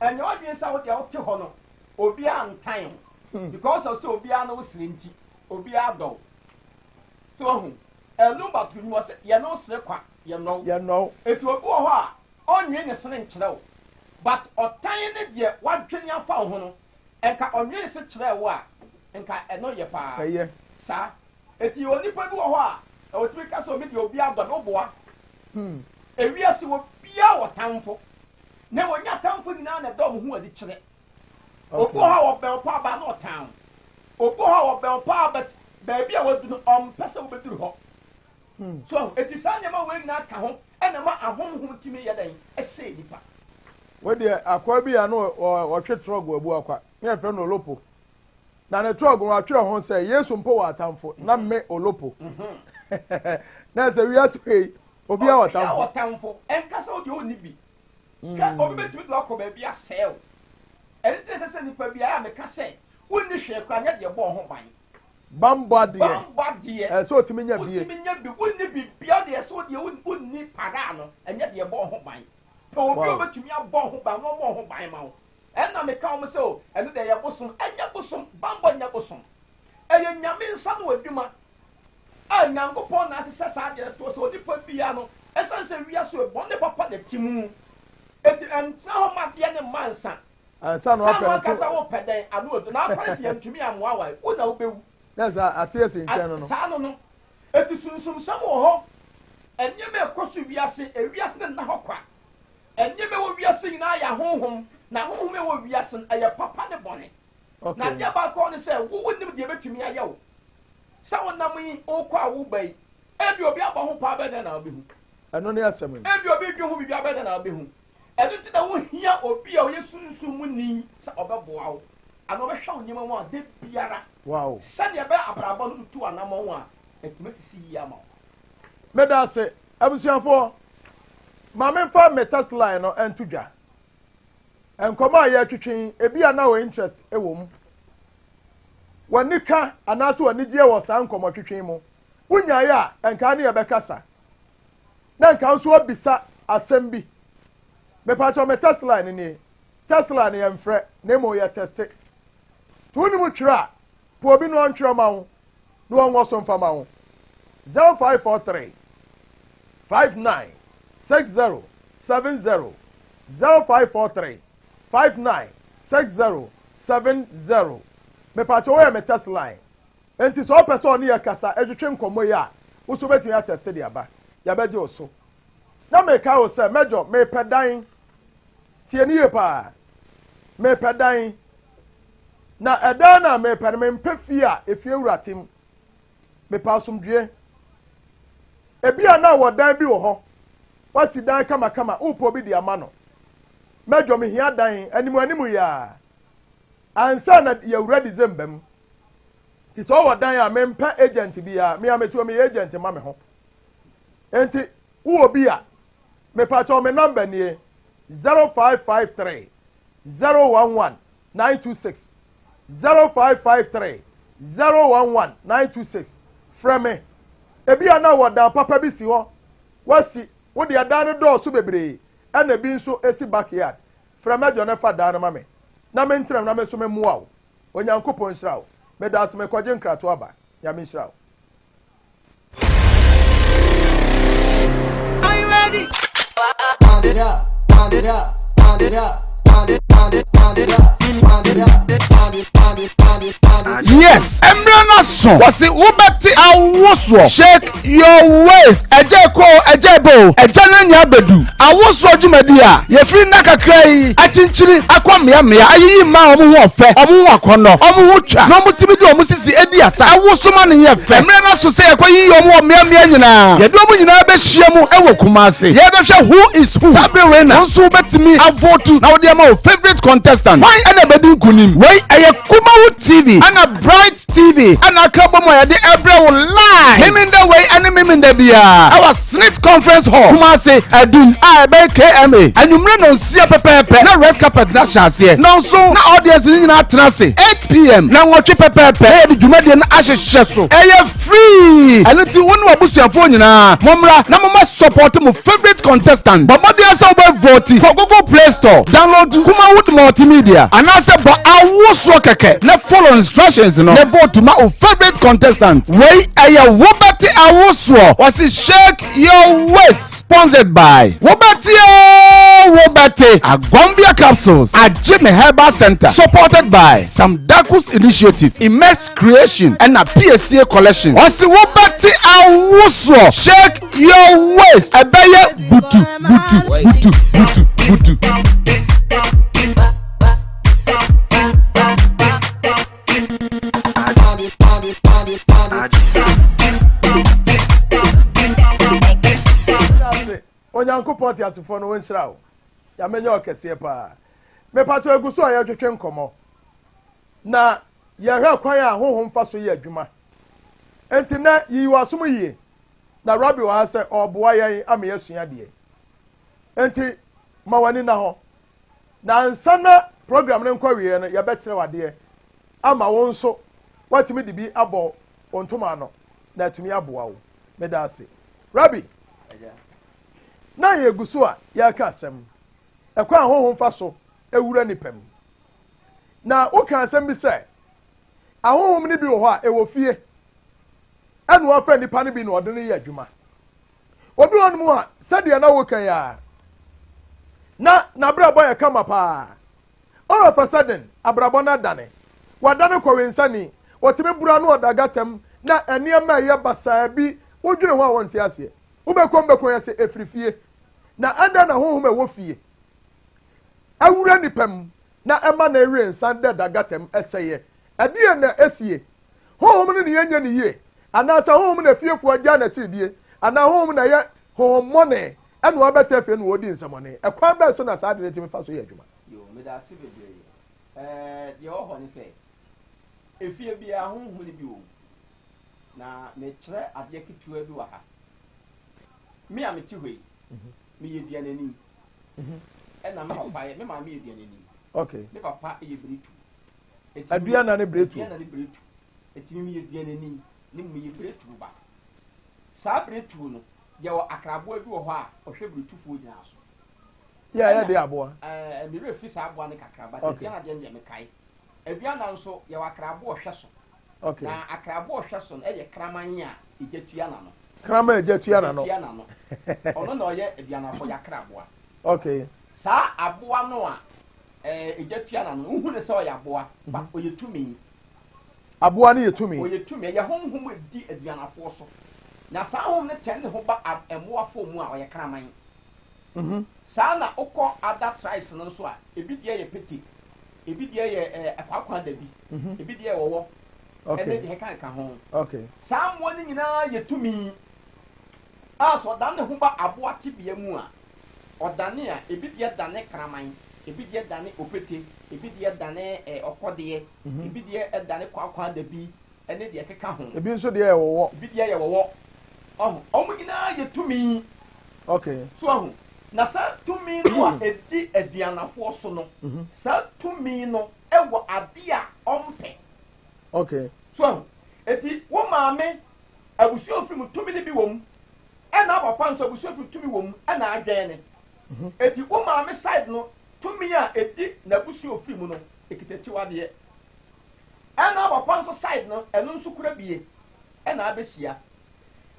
enye wo dwen sa wo de wo te ho no obi antan because of so obi ana wo sire nti obi adɔ so ho elu batu ni wo sɛ ye no sire kwa ye no etu obi wo ho a onwe ne sene nkyerɛ wo but ɔtan ne de wadwene afa ho no enka onwe ne se kyerɛ wo a enka eno ye pa ɛyɛ sa eti onipa bi wo ho a otumi ka so me de obi adɔ no boa ewiase wo bia wo tamfo na wo nya tamfo ni na dɔ mo ho adi kyerɛ obo ha wo bel pa ba no town obo ha wo bel pa but baabi a wodu no pese wo beduru ho so eti sanya ma we na ka ho ena ma ahonhom timi ye dan ese nipa we de akwa bi ya no wo twe trog abu akwa me fe no olopo na ne trog wo atwe ho se Yesu mpo wa atamfo na me olopo na se wi aspe obi a watamfo enka se odi oni bi ka obi betimi do akọ baabi asɛw ɛne te sɛ nipa bi a meka sɛ wonni hwɛ kwa nya de bɔ ho ban bambɔdeɛ ɛsɛ otimi nya bie wonni bibia de ɛsɛ odi wonni para no ɛnya de bɔ ho ban to obi obetumi abɔ ho ban no bɔ ho ban ma wo ɛna meka wo sɛ o ɛne de yɛ bosom ɛnya bosom bambɔ nya bosom ɛyɛ nyame nsa no wadwuma a nyankopɔn na asesɛ saa de to sɛ onipa bia no esan se wiase o bonne papa de timu eti ensa ho ma de ne mansa ansa no apɛ no kasa wo pɛdɛn anu odo na apare se yantumi amoa wa wo na wo bewu yes atie se nkyɛn no saa no eti sunsum sam wo ho enye me ekosu wiase ewiase ne na ho kwa enye me wo wiase nyina ya honhom na honhom me wo wiase aya papa ne bone na dia ba ko ne se wo nim de betumi aye wo sa wonam yi o kwa wo bai ebi obi aba ho pa bɛdɛn na obehu ɛno ne asɛm ebi obi dwe ho bibi abɛdɛn na obehu ɛno ti na wo hia obi a oye sunsum mu ni sa ɔbɛboa wo ano bɛhwɛ wo nyema mu a de biara wow sɛdeɛ bɛ abrabɔ no tu anamɔ ho a ɛtumi sisi yi ama wo meda se abusuafo maame fa metas line no ento dwa enkɔma ya twetwen ebi ana wo interest ewo mu wani ka anaso wani gye wo saa nkɔmɔ twetwen mu wunya ya enka ne ye bɛkasa na nka nso obisa asɛm bi mepacho metas line ni Tesla ne yɛmfrɛ na mo yɛ teste to ni mu twira po obi no ntwira ma wo no wɔn so mfa ma wo 0543 59 60 70 0543 59 60 70 me pacho we me test line enti so person ne yakasa edwetwe nkomo yi a wo so betumi atest de aba ya beje oso na me ka wo se mejo me pedan tie ni pa me pedan na edan na me pere me mpefie a efie wuratim me pa somdue ebi ana wo dan bi wo ho wasi dan kama kama upo bi di amano mejo me hia dan animu ya ansa na ya wura dizembem ti so wo dan ya me mpa agent bi ya me ametu me agent ma me ho enti wo bi a me pa cho me number ni 0553 011 926 0553 011 926 from me ebi ana wo dan papa bi si ho wasi wo de adan no do so bebre ana bi nso esi backyard from me jone fa dan no ma me na me ntram na me so me mua wo onyankopon hira wo me da se me kwaje nkrato aba ya me hira wo. Are you ready? Pound it up, pound it up, pound it up. Yes, Embrana son. Was it Ubati Awoswo? Shake your waist. Ejeko, ejebo, ejananya bedu. Awoswo jumedia. Ye free naka cray. Achinchiri, akwamia mea. Ayi ma omu wafe. Omu wakono. Omu ucha. No mutimidu omu sisi edi asa. Awoswo mani ye fe. Embrana so say kwa yi omu wa mea nyina. Ye do omu nyina be shiemu ewo kumase. Ye defsha who is who. Sabi Rena. Onsu betimi avotu. Na odi ama favorite contestant. Why ana bedin kunim? Why aye Kumawood TV, ana Bright TV, ana Kabomo ya de Ebrew live. Miminda way and miminda biya. Our Snit Conference Hall. Kumase Adum Abe KMA. And you no see pepe na red carpet na shase. No so na audience ni na trance. 8 p.m. na watch pepe. Hey di jumade na ahyehyɛ so. Eye free. And ti wonu abusuafo nyina. Momra na mama support mo favorite contestant. Bobodi asa oba vote for Google Play Store. Download Kumawood Multimedia. And asa ba awoswo keke. Na follow instructions no. Na vote ma o favorite contestant. Wey aya Wobati Awoswo. Was shake your waist. Sponsored by Wobati Agombia Capsules at Jimmy Herbal Center. Supported by Sam Dakus Initiative, Immense Creation, and a PSCA collection. Was Wobati Awoswo. Shake your waist. Abaya butu. Onyankopon ti asefo no wonhyira wo ya menye okese pa me pato eguso ya twetwe nkomo na ye hwe kwan a honhom fa so ye adwuma enti na yi wasum yie na Rabi wa se oboa yen ame yesua de enti ma wani na ho na nsana program ne nkwa wie no ye bekire wade ama won so watimi de bi abo ontoma no na atumi aboa wo me da ase Rabi na ye guso a ya ka asem ekwa honhom fa so ewura nipam na o ka asem bi se ahonhom ni bi wo ho a ewo fie anu afa nipa ni bi no ode ne ye adwuma obi won mu a said na wo kan ya na brabo ya kama pa all of a sudden abrabo na dane wadane ko wensani wotime bura no odagatem na eniema ye basa bi wodwene ho a wonte ase wobekɔ ya se efrifie na anda na honhom e wo fie awura nipam na ema na ewie nsan de dagatem eseye adie na esie honhom ne yenya ne yie ana sa honhom na fiefo agya na chiridie ana honhom na ye honhom mone ena wo beta fie no wodi nsamone ekwan ba so na sa de timi fa so ye adwuma yo me da se bebre de o ho ni se efie bia honhom ne bi o na me kire ade ketewa bi wa ha me a me ti hoi me ye bia nani ena me papa ye me ma me ye bia nani okay me papa ye bretu adua na ne bretu eti me ye bia nani ni me ye bretu ba sa bretu no ye wo akrabo bi wo ho a ohwe bretu fo nyina so ya de aboa me re fi sa aboa ne kakraba de na de me kai adua na nso ye wo akrabo ohwe so okay na akrabo ohwe so no ye kraman a ejetua na no krama ejetua na no ono na oye aduana fo ya kraboa okay sa aboa no a ejetua na no uhu ne se oya aboa ba oyetumi aboa ne yetumi oyetumi ye honhom di aduana fo so na sa honhom ne ten ne ho ba emoa fo mu a oye kraman sa na okọ other tribes no so a ebi die ye peti ebi die ye akwakwa dabi ebi die wowo okay ene de ka ho okay sa mo ne nyina yetumi aso dan ne ho ba aboa tibia mu a odane a ebi die dane kraman ebi die dane opete ebi die dane okode ebi die dane kwakwa dabi ene de keka ho ebi nso de ye wowo ebi die ye wowo omo nyina yetumi okay so ho na sa tumi no a edi aduanafo so no sa tumi no ewo ade a ompe okay so eti wo maame abusu ofim tumi ne bi wom ena papa nso abusu ofim tumi wom ena adwen ne eti wo maame side no tumi a edi na abusu ofim no ekitachi wade ena papa nso side no eno nso kura bie ena abehia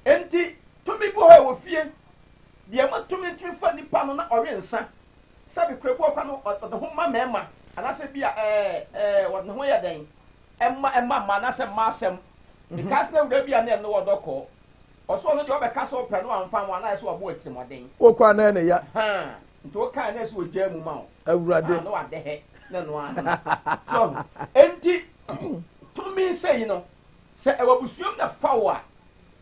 enti tumi bi ho wo fie de ma tumi fa nipa no na ɔwe nsa sabi krebu okwa no ɔde ho ma mema anase bia wɔde ho yɛ den emma ma na se ma asem because na wura bia na no wɔdɔkɔ ɔso no de ɔbɛka so pɛ no amfa mo na se wɔbo atimoden okwa na ne ya ha nti o kan na se ogya mu ma o awurade no wade he na no ana so enti tumi sei no se ewabusuom na fawa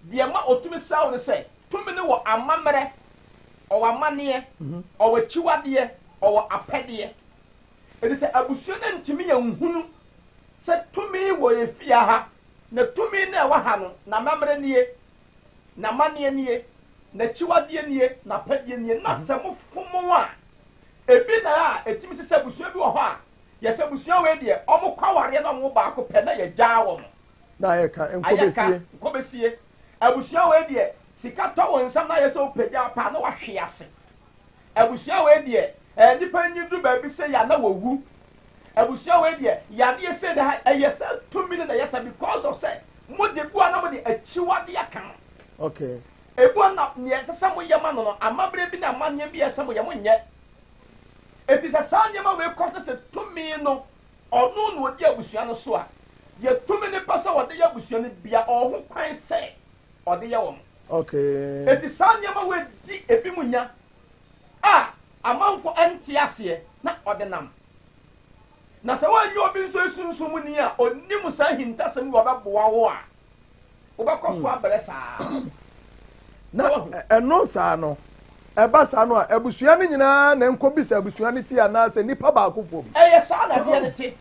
de ma otumi sawo ne se tumi ne wɔ amamere ɔwɔ amane ɔwɔ chiwade ɔwɔ apɛde edi sɛ abusuo na ntimi ya nhunu sɛ tumi wɔ efia ha na tumi na ɛwɔ ha no na mamere nie na mane nie na chiwade nie na apɛde nie na sɛ mo fomo a ebi na a etimi sɛ abusuo bi wɔ hɔ a yɛ sɛ abusuo wɔ deɛ ɔmo kwaware na ɔmo baako pɛ na yɛ gyaa wɔ mo na yɛ ka nkobesie abusuo wɔ deɛ sika tɔ wɔ nsam na yɛ sɛ opagya pa na wahwe ase abusua wɔ deɛ nipa nyi du baabi sɛ ya na wɔwu abusua wɔ deɛ yade sɛ da ɛyɛ sɛ tumi na yɛ sɛ because of sɛ mo de bua na mo de akyiwade aka okay ebu na ne sɛ sɛ mo yɛ ma no amambre bi na amanye bi yɛ sɛ mo yɛ mo nyɛ eti sɛ saa nyɛma wɔ kɔ sɛ tumi no ɔno na odi abusua no so a yɛ tumi ne pa sɛ wɔde yɛ abusua no bia ɔho kwan sɛ ɔde yɛ wɔn okay eti saa nyɛma wɔ di ebi mu nya a amanfo enti aseɛ na ɔde nam na sɛ wɔanyɛ obi nso esunsum ni a onim saa hintasɛm wɔ bɛboa wo a wobɛkɔ so abrɛ saa na ɛno saa no ɛba saa no a abusua no nyinaa na nkɔ bi sɛ abusua no ti anaasɛ nipa baako fom ɛyɛ saa na deɛ ne te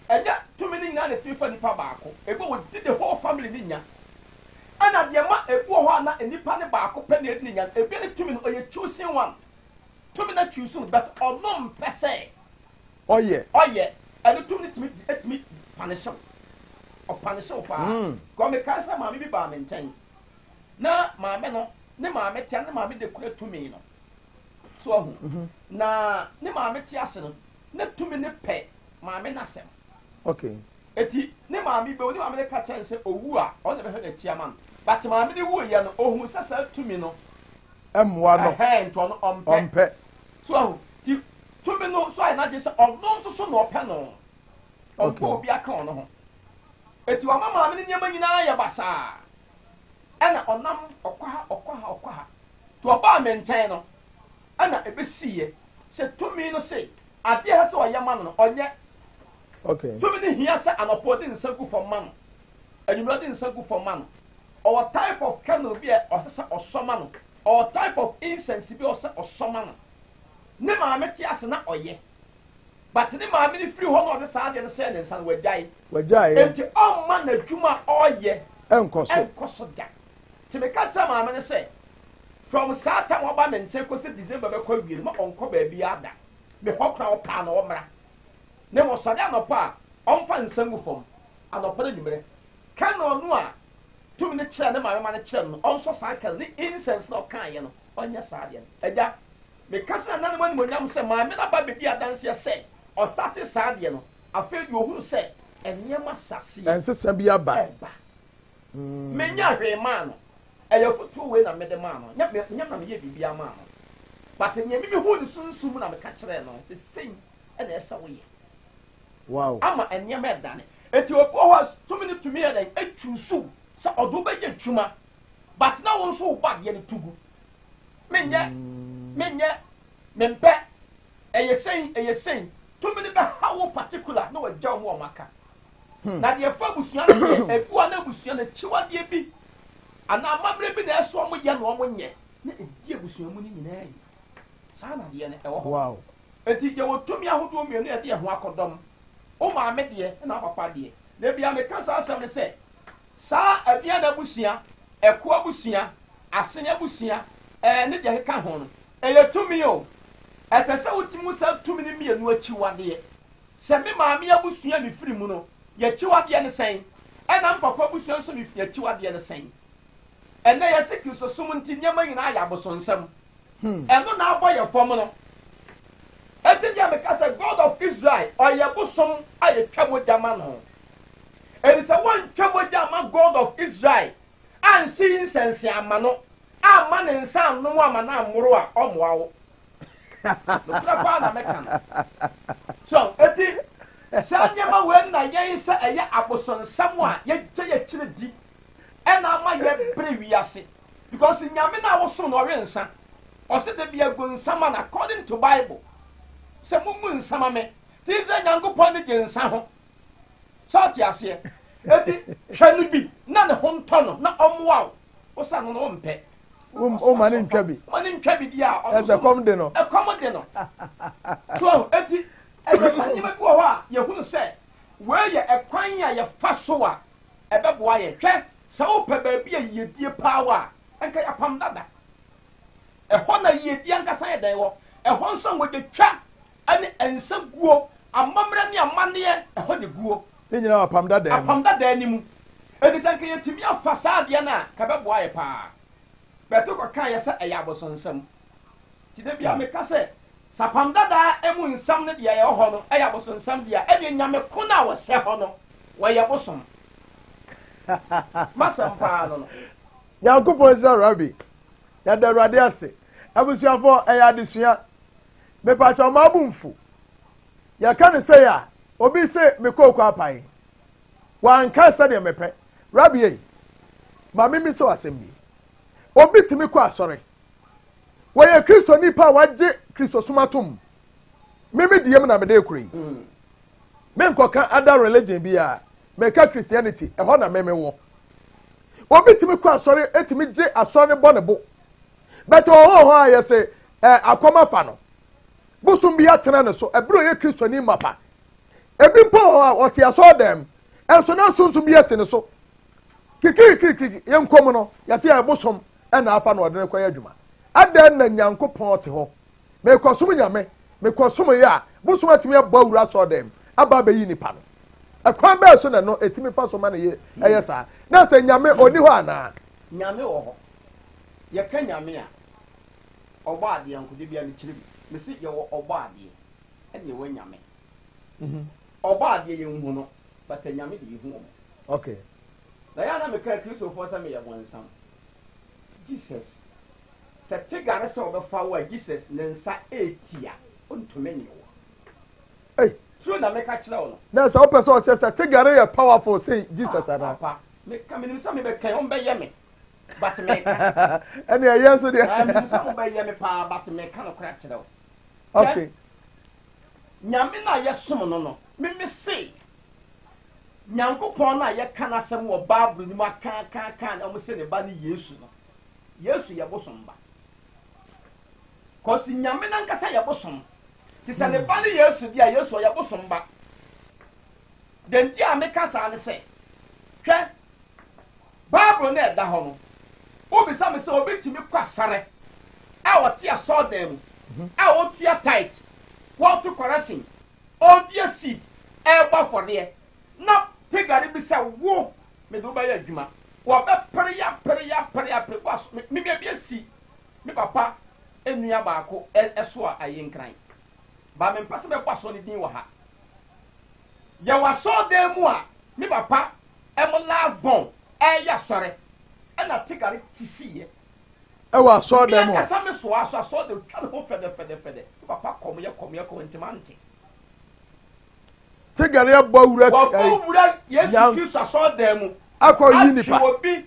ɛnyɛ tumi no nyinaa na ti fa nipa baako ebo wɔdi the whole family ni nya ana deɛ ma ebu wɔ hɔ a na nipa ne baako pɛ na edi ne nya ebi ne tumi no ɔyɛ choosing one tumi na choosing but ɔno mpɛ sɛ ɔyɛ ɛne tumi ne tumi panisɛw ɔpanisɛw paa kɔmi kansa maame bi baa mi nkyɛn na maame no ne maame tia ne maame de kura tumi no so ɔho na ne maame tia ase no ne tumi ne pɛ maame n'asɛm okay eti ne maame bɛ ne maame ne ka kyɛn sɛ owu a ɔne bɛ hɛ n'akyi ama no but maame ne wu yɛ no ohun sɛ saa tumi no emwa no nto no ompe so ti to me no so I na je say ono so no ope no onko obi aka ono ho eti wa mama me nyama nyina ya basa ana onam okwa to oba me nchen no ana ebesiye se to me no say ade ha se oyama no onye okay to me ni hia se anopo de nsagu for man anwura de nsagu for man or type of candle be osese osoma no or type of incense be osoma no ne ma me ti ase na oye but ne ma me free ho no de sa de no say ne nsan wajai enti on man na dwuma oye enkoso da ti me ka tsa ma me ne say from Satan oba me nche ko se December be kwa wiere ma onko ba bi ada me hokra o pa na o mra ne mo so da no pa onfa nsangu fom anopa de nimere kan no a tumi ne kyerɛ ne maame ma ne kyerɛ no ɔnso saa kan ne incense na ɔka yɛ no ɔnyɛ saa deɛ no ɛgya mekasa na ne mo nyam sɛ maame na ba bedi adanseɛ sɛ ɔstarte saa deɛ no afei deɛ ohunu sɛ ɛnneɛma sase ɛnsesa bi aba menya hwee maa no ɛyɛ foto wei na mede maa no nyɛ na meyɛ biribi ama no but nyɛ mi hu ne sunsum na meka kyerɛ no sɛ sei ɛna ɛsɛ woyɛ wow ama ɛnneɛma ɛdane eti opo hɔ tumi ne tumi yɛ dɛ etwusu sɛ ɔdo bɛyɛ twuma but na wɔn nso wo ba deɛ ne tugu menyɛ mempɛ ɛyɛ sɛn tumi ne bɛ ha wo particular na wɔgya wɔn aka na deɛ fa busua no yɛ ebua na busua no kyiwadeɛ bi ana amammerɛ bi na ɛso wɔn yɛ na wɔn nyɛ na edi busua mu ne nyinaa yi saa na deɛ no ɛwɔ hɔ wow eti deɛ wɔ tumi ahodoɔ mmienu yɛ de ɛho akɔdɔm o maame deɛ ɛna papa deɛ na ebia meka saa asɛm ne sɛ saa abia na busua ɛkoa busua asenya busua ne deɛ keka ho no ɛyɛ tumi o ɛtɛ sɛ wotimu sɛ tumi ne mmienu akyiwadeɛ sɛ me maame abusua me firi mu no yɛkyiwadeɛ ne sɛn ɛna mpapa busua nso me yɛkyiwadeɛ ne sɛn ɛnɛ yɛse kristosom nti nneɛma nyinaa yɛ abosonsɛm ɛno na abɔ yɛ fam no ɛti deɛ meka sɛ God of Israel ɔyɛ bosom a yɛtwa mogya ma no ɛni sɛ wɔntwa mogya ma God of Israel ansi nsɛnse ama no ama ne nsa anom ama no amoro a ɔmmoa wo nokora paa na mɛka no so ɛti saa nneɛma wei na yɛn sɛ ɛyɛ abosonsɛm a yɛgye yɛkyerɛ di ɛna ama yɛbrɛ wiase because nyame no a wosom no ɔwe nsa ɔsɛ da bi agu nsama no according to Bible sɛ mumu nsama me ti sɛ nyankopɔn ne gye nsa ho sɛ ɔte aseɛ eti hwɛ no bi na ne ho ntɔ no na ɔmmoa wo wosa no no wompɛ o ma ne ntwa bi ma ne ntwa bi di a ɛsɛ kɔm de no so eti ɛsɛ sɛ nneɛma bi wɔ hɔ a yɛhunu sɛ wei yɛ ɛkwan a yɛfa so a ɛbɛboa yɛ hwɛ sɛ wopɛ baabi a yiedie paa wɔ a ɛnka yɛapam dada ɛhɔ na yiedie ankasa yɛ dan wɔ ɛhɔ nso a wɔde twa ɛne nsa guo amammerɛ ne amanneɛ ɛhɔ de guo ne nyinaa apam dada ni mu ɛdi sɛ nka yɛtumi afa saa adeɛ no a ka bɛboa yɛ paa bɛto kɔka yɛ sɛ ɛyɛ abosonsɛm nti da bia meka sɛ sapam dada ɛmu nsɛm no deɛ yɛwɔ hɔ no ɛyɛ abosonsɛm deɛ ɛne nyame ko no a wɔsɛ hɔ no wɔyɛ bosom masɛm paa no no nyankopɔn sɛ rabi yɛda awurade ase abusuafoɔ ɛyɛ adesua mepatɛ ɔma abomfo yɛka ne sɛ a obi sɛ mekooko apae wanka sɛdeɛ mepɛ rabi ei ma memi sɛ wasɛm bi obi tumi kɔ asɔre wɔyɛ kristo nipa a wagye kristosom atom memi diem na mede kuro yi menkɔka ada religion bi a meka Christianity ɛhɔ na meme wɔ obi tumi kɔ asɔre etumi gye asɔre bɔ ne bo bɛtɛ ɔhɔ a yɛsɛ akɔma fa no bosom bi atena ne so ɛbere yɛ kristo ni mapa ebi mpo a ɔte asɔre dɛm ɛnso na sunsun bi yɛsi ne so kikirikirikiri yɛn nkɔm no yɛsɛ yɛ bosom ɛna afa na ɔde ne kɔ yɛ adwuma adan na nyankopɔn te hɔ mekɔsom nyame mekɔsom yɛ a bosom atumi abɔ awura asɔre dɛm aba bɛyi nipa no ɛkwan bɛɛ so na no etimi fa so ma ne yɛ ɛyɛ saa na sɛ nyame oni hɔ anaa nyame wɔ hɔ yɛka nyame a ɔbɔ adeɛ nkode bia ne kyerɛ bi mesi yɛwɔ ɔbɔ adeɛ ɛne yɛwɔ nyame ɔbɔ adeɛ yɛ nhu no bata nyame de yɛhu ɔmo okay na yɛ na meka kristofoɔ sɛ meyɛ bɔnsam Jesus sɛ tigare sɛ ɔbɛfa wo a Jesus ne nsa etia ɔntumi nye wo. Hey. True na meka kyerɛ wo no. Na sɛ wopɛ sɛ ɔkyerɛ sɛ tigare yɛ powerful say Jesus ana. Papa, meka menim sɛ mebɛka ɔmbɛyɛ me. But meka. Ɛne ɛyɛ nso deɛ. Menim sɛ ɔmbɛyɛ me paa but meka no kora kyerɛ wo. Okay. Nyame na yɛsom no no. Me say Nyankopɔn na yɛka n'asɛm wɔ Bible ni mu aka na ɔmo sɛ ne ba ne Yesu no. Yesu yɛ bosom ba. Kɔsi Nyame na nkasa yɛ bosom. Ti sɛ ne ba ne Yesu bi a Yesu yɛ bosom ba. Denti a meka saa ne sɛ hwɛ Bible na ɛda hɔ no. Obisa me sɛ obetumi kɔ asare a wɔte asɔɔdan mu a wɔtua tithe wɔto correction ɔdia seed ɛbɔ afɔdeɛ na tigari bi sɛ wo me do bɛyɛ adwuma wɔbɛpere bɔ me bi asi me papa enua baako ɛso a ayɛ nkran ba me mpɛ sɛ bɛbɔ asɔ ne din wɔ ha yɛwɔ asɔɔdan mu a me papa ɛmo last born ɛyɛ asɔre ɛna tigari ti si yɛ ɛwɔ asɔɔdan mu a kasa me so aso asɔɔdan twa ne ho fɛdɛ papa kɔmyɛ ntimante tigare abɔ wura Yesu Kristo asɔɔdan mu akɔ yi nipa obi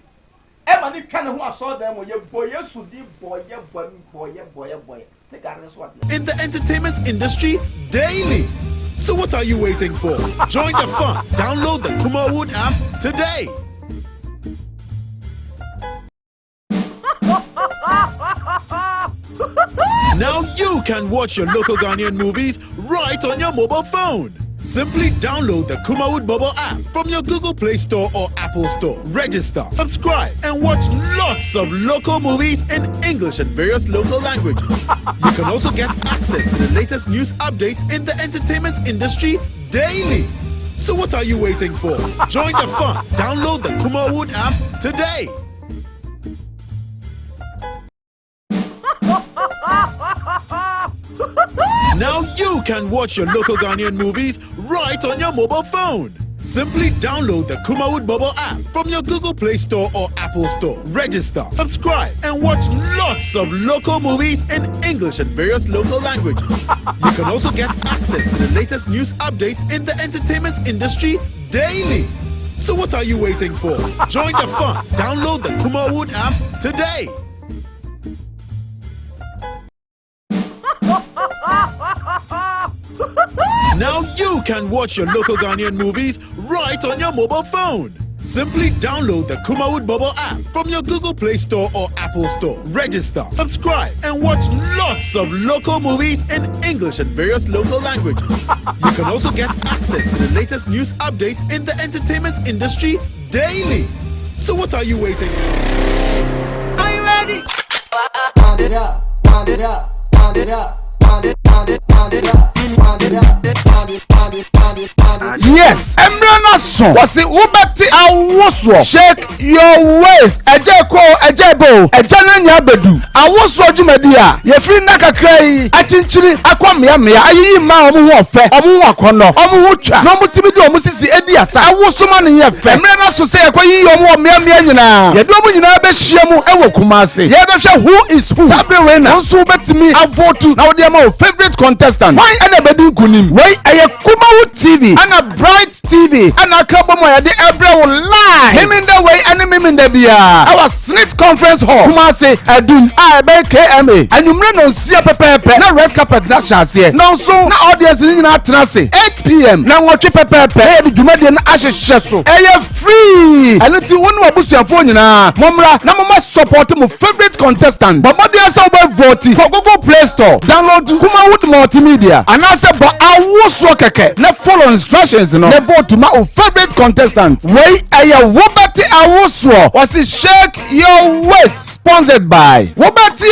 ɛma ne twa ne ho asɔɔdan mu yɛbɔ Yesu di bɔyɛ tigare so ade. In the entertainment industry daily. So what are you waiting for? Join the fun. Download the Kumawood app today. Now you can watch your local Ghanaian movies right on your mobile phone. Simply download the Kumawood mobile app from your Google Play Store or Apple Store. Register, subscribe, and watch lots of local movies in English and various local languages. You can also get access to the latest news updates in the entertainment industry daily. So what are you waiting for? Join the fun. Download the Kumawood app today. Now you can watch your local Ghanaian movies right on your mobile phone. Simply download the Kumawood mobile app from your Google Play Store or Apple Store. Register, subscribe, and watch lots of local movies in English and various local languages. You can also get access to the latest news updates in the entertainment industry daily. So what are you waiting for? Join the fun. Download the Kumawood app today. Now you can watch your local Ghanaian movies right on your mobile phone. Simply download the Kumawood mobile app from your Google Play Store or Apple Store. Register, subscribe, and watch lots of local movies in English and various local languages. You can also get access to the latest news updates in the entertainment industry daily. So what are you waiting for? Are you ready? Pound it up, pound it up, pound it up. Yes, Emrana son. Was it Ubati Awoswo? Shake your waist. Ejeko, ejebo, ejananya bedu. Awoswo jumedia. Yefri naka krei. Achinchiri akwa mia. Ayi ma omu ofe. Omu wakono. Omu ucha. No mutimidu omu sisi edi asa. Awoswo mani yefe. Emrana so say akwa yi omu mia nyina. Yedu omu nyina be shiemu ewo Kumasi. Yebefye who is who. Sabre wena. Onsu betimi avotu. Na odi ama favorite contestant. Why anybody kunim? Why aye Kumawood TV and a Bright TV and a Kabomo ya de Ebrew live. Miminda way and miminda bia. Our SNIT conference hall. Kumasi Adun Abe KMA. And you mre non sia pepe na red carpet na shase. Non so na audience ni na trase. 8 p.m. na ngochi pepe. E di dwumade na ahyehyɛ so. Eye free. And ti wonu abusuafo nyina. Momra na mama support mo favorite contestant. But dey say we vote for Google Play Store. Download Kumawood multimedia. And I say but Awoswo keke. Na follow instructions no. Na vote my favorite contestant. Wey aye Wobati Awoswo. Was it Shake Your Waist sponsored by Wobati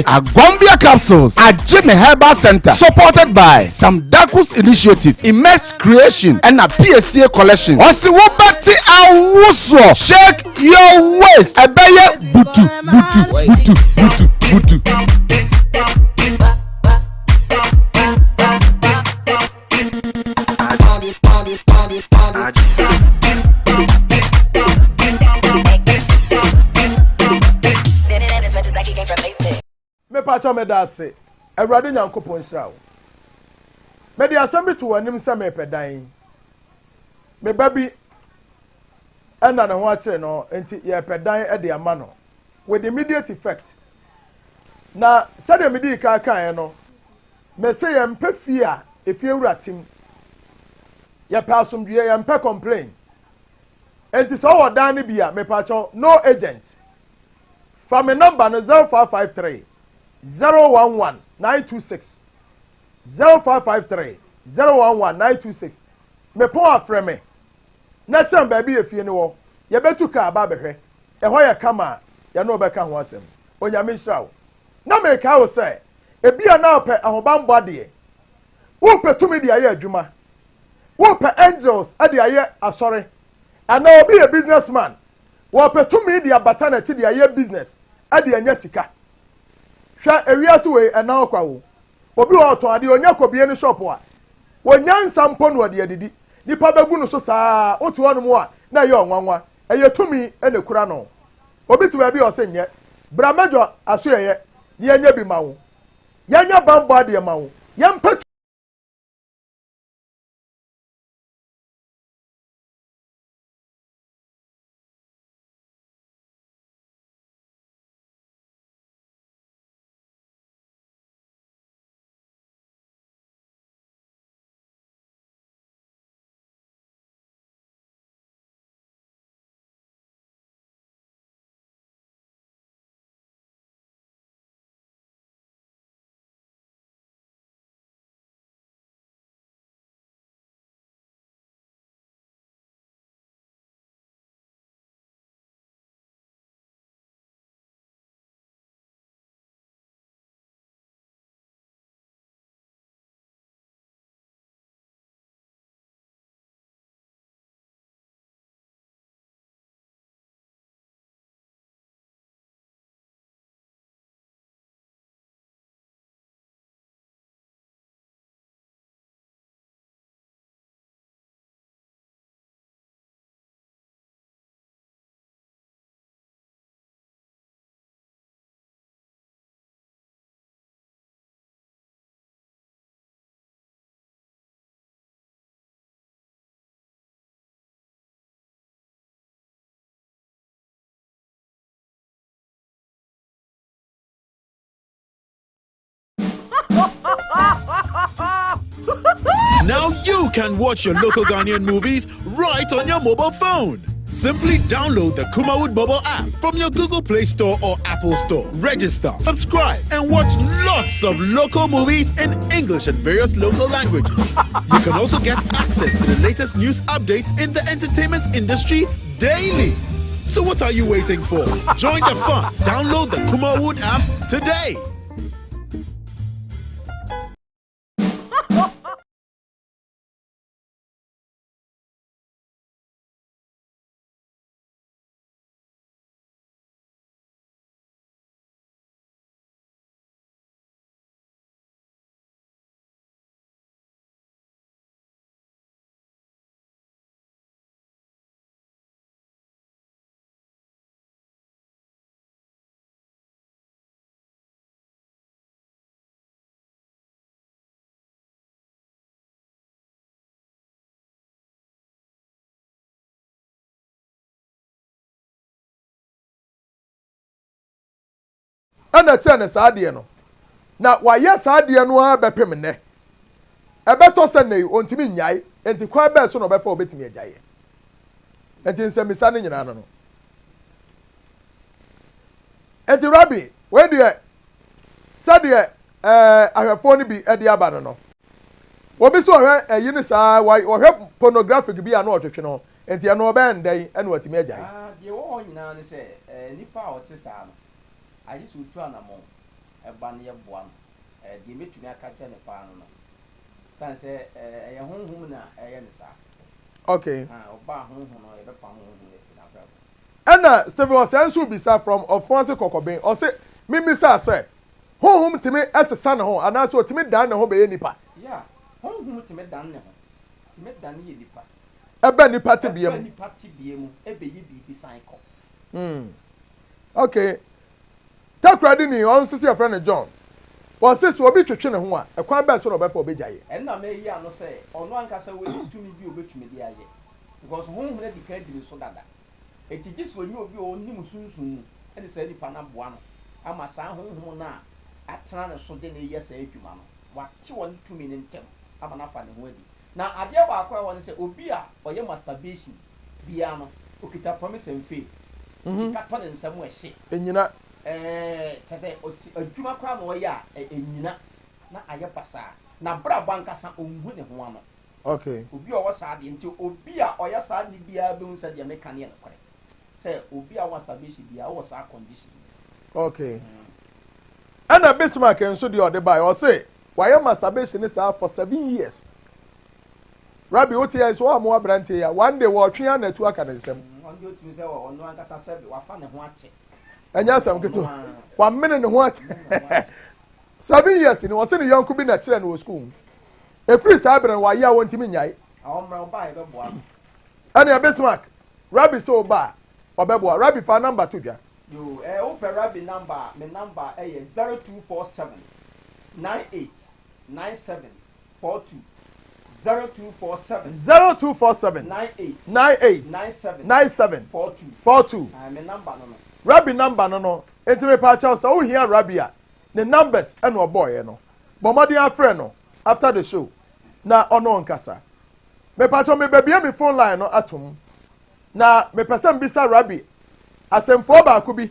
Agombia Capsules at Jimmy Herbal Center supported by Sam Dakus Initiative, Immense Creation and a PSCA collection. Was it Wobati Awoswo? Shake Your Waist. Ebeye butu. pacha me da ase awurade nyankopon hyira wo me de asem bi to wanim se me pedan me ba bi ana na ho akire no enti ye pedan e de ama no with immediate effect na sade me di ka kan no me se ye mpa fie a efie wuratim ye pa asomdue ye mpa complain enti so wo dan ne bia me pacha no agent from me number no 0553 011 926 0553 011 926 me pon afre me na chem ba bi efie ne wo ye betu ka ba behwe e ho ye kama ye no be ka ho asem onyame hirawo na me ka wo se e bia na ope ahobambo ade wo petumi de aye adwuma wo pe angels ade aye asore ana obi a businessman wo petumi de abata na ti de aye business ade anya sika hwa ewiase we ena okwa wo obi wo to ade onya kobie ni shop a wonya nsampo no de adidi nipa bagu no so saa otu honu mu a na ye onwanwa eye tumi ene kura no obi ti we bi o se nye bra mejo aso ye ni enya bi mawo yanya bambo ade mawo yempa. Now you can watch your local Ghanaian movies right on your mobile phone. Simply download the Kumawood mobile app from your Google Play Store or Apple Store. Register, subscribe, and watch lots of local movies in English and various local languages. You can also get access to the latest news updates in the entertainment industry daily. So what are you waiting for? Join the fun. Download the Kumawood app today. ana tene saade no na waye saade no a bepem ne ebeto se nei ontimi nyai enti kwa be so no befa obetimi agyaye enti nsemisa ne nyina no enti rabbi we de sade ahwefo ni bi ede aba no obi so hwe eyi ni saa hwe pornographic bi a na otwetwe no enti e no be ndai ene watimi agyaye de wo nyina ne se nipa a ote saa no ayi so tu anamo eba ne yeboa no de metumi aka che ne pa no tan se ye honhum na ye ne saa okay oba honhum no ye be pa honhum na ana Stephen Osensu bisa from Ofonse Kokoben o se mimi sa se honhum timi esesa ne ho ana so timi dan ne ho be ye nipa ya honhum timi dan ne ho timi dan ye nipa ebe nipa te biem ebe nipa te biem ebe ye bi san ko okay Takradi ni on sisi your friend John. wɔse so obi twetwe ne ho a ɛkwan bɛɛ so na ɔbɛfa obɛgyae ɛnna me yi ano sɛ ɔno ankasa wɔyi tumi bi obɛtumi de ayɛ because honhom na di kan di ne so dada eti gye so onye obi a onim sunsun mu ɛne saa nipa na boa no ama saa honhom na atena ne so de ne yɛ saa adwuma no wate wɔn tumi ne ntɛm ama na fa ne ho adi na adeɛ baako a wɔn sɛ obi a ɔyɛ masturbation bia no okita promise and faith ka tɔ ne nsɛm ɛhye enyina kyɛ sɛ adwuma koraa na ɔyɛ a enyina na ayɛ basaa na bra bankasa onhu ne ho ano okay obi a ɔwɔ saa deɛ nti obi a ɔyɛ saa de biara bɛhu sɛ deɛ meka ne yɛ nokorɛ sɛ obi a wɔ masturbation biara ɔwɔ saa condition okay ɛna Bismarck nso deɛ ɔde bae ɔse wayɛ masturbation ne saa for 7 years Rabbi wote yɛ so wa mo abrante ya one day wɔtwe ana tu aka ne nsɛm ɔnde otumi sɛ ɔno ankasa sɛ wafa ne ho akyɛ ɛnyɛ asɛm ketewa wa mene ne ho akyɛ 7 years ni wɔse ne yɔnko bi na kyerɛ no wɔ school efiri saa bere no wayɛ a wɔntimi nyae ɔmmra ɔba yɛbɛboa ɛna Bismarck Rabbi sɛ ɔba ɔbɛboa Rabbi fa number to dwa yo wopɛ Rabbi number me number ɛyɛ 0247 98 97 42 0247 98 97 42 me number no Rabbi number no enti me pa cha so wo hia Rabbi a ne numbers e no boy no bomodi afre no after the show na ono nkasa me pa cha me babia me phone line no atom na me person bisa Rabbi asemfo ba ko bi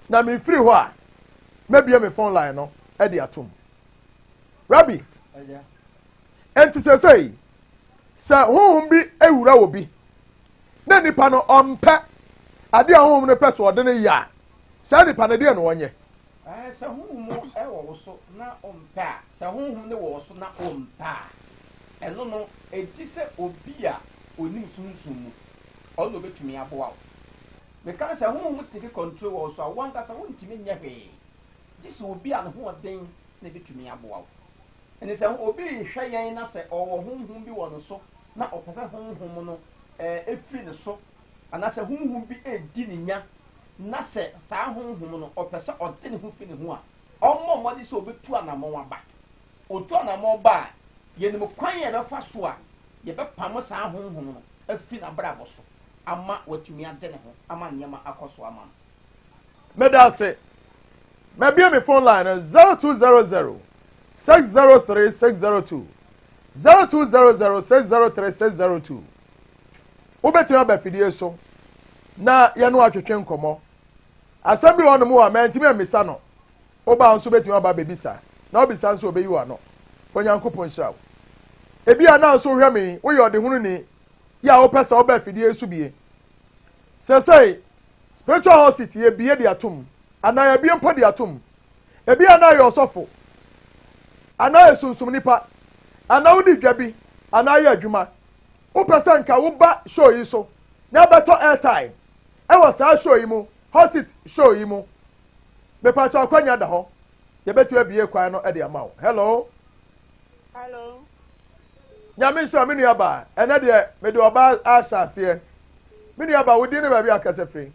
na me free ho a me bia me phone line no e di atom Rabbi enti sesei sa honhom bi ewura wo bi na nipa no ompa ade a honhom no pɛ so ɔde ne ya sa nipa no de no wonye sɛ honhom ɛwɔ wo so na ompa sɛ honhom ne wɔ so na ompa ɛno no edi sɛ obi a onim sunsun mu ɔno obetumi aboa wo meka sɛ honhom take control wɔ so a wankasa wontumi nyɛ hwee gye sɛ obi a ne ho ɔden na betumi aboa wo ɛne sɛ obi hwɛ yɛn na sɛ ɔwɔ honhom bi wɔ no so na ɔpɛ sɛ honhom no efiri ne so anaasɛ honhom bi edi ne nya na sɛ saa honhom no ɔpɛ sɛ ɔde ne ho fi ne ho a ɔmmɔ mmɔde sɛ obetu anamɔ aba otu anamɔ ba a yɛnim kwan yɛbɛfa so a yɛbɛpam saa honhom no afi n'abrabɔ so ama watumi ade ne ho ama nneɛma akɔ so ama no medase mabia me phone line 0200 603 602 0200 603 602 wobɛtumi aba fidie so na yɛno atwetwe nkɔmmɔ asɛm bi wɔnom wɔ a mantimi amisa no woba nso bɛtumi aba bɛbisa na wobisa nso obɛyi wɔ ano onyankopɔn hyira wo ebi a na nso hwɛ me woyɛ ɔde hunu ni yɛ a wopɛ sɛ woba fidie so bie sɛsɛi spiritual hospital yɛ bie de atom anaa yɛbie mpo de atom ebi a na yɛ ɔsɔfo anaa yɛ sunsum nipa anaa wodi dwa bi anaa yɛ adwuma wopɛ sɛ nka woba show yi so na bɛtɔ airtime ɛwɔ saa show yi mu hosit show yi mu mepatɔ akwanya da hɔ yɛbɛtu abie kwan no ɛde ama wo hello nyame nhyira me nuaba ɛnɛ deɛ mede ɔba ahyɛ aseɛ me nuaba wodi ne baabi akasa firi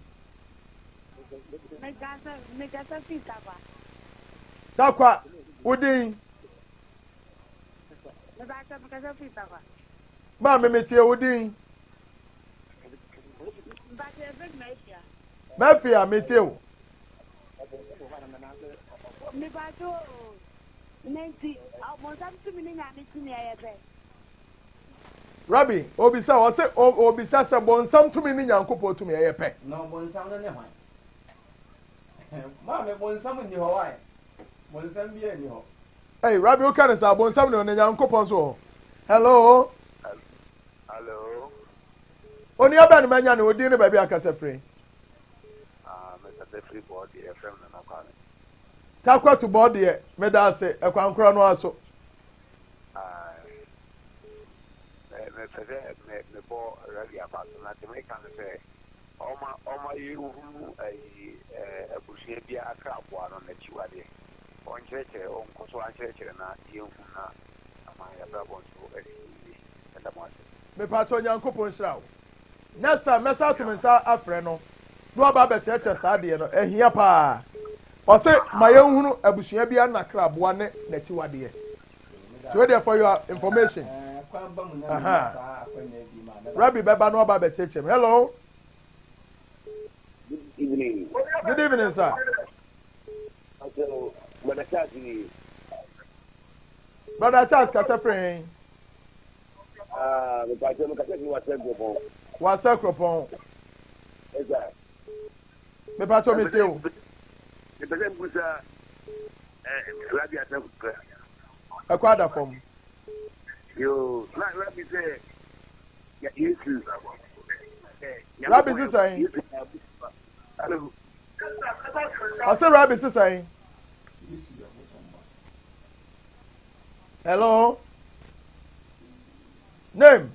takwa wodin ma me metie wodin mafia metie wo Rabbi obisa ɔse obisa sɛ bonsam tumi ne nyankopɔ tumi ɛyɛ pɛ na bonsam no ne hwan ma me bonsam ni hɔ wae bonsam bi ani hɔ hey Rabbi o kan sɛ bonsam ne nyankopɔ so hello oni aba ne manya ne odi ne baabi akasa free Mr. Free body FM na kwame takwa to body e me da ase ekwankora no aso me bo radio about na te me kan say oma you abusia bia aka aboa no na chiwade on cheche on koso an cheche na yehu na ama ya brabo so enda mo ase me pato nyankopon hirawo next time mesa to me sa afre no no aba be cheche sa de no ehia pa Ose mayehunu abusua bia na kraboa ne netiwade. So there for your information. Rabbi Baba no Baba Chechem. Hello. Good evening. Good evening, sir. Brother Charles Kasefre. The Patriot Kasefre was sent to Was Sakropon. Exactly. The Patriot Meteo. The President was Rabbi Atam. A quadra form. You, Rabbi say, you too. Rabbi is saying. Hello. I said Rabbi is saying. Hello. Name.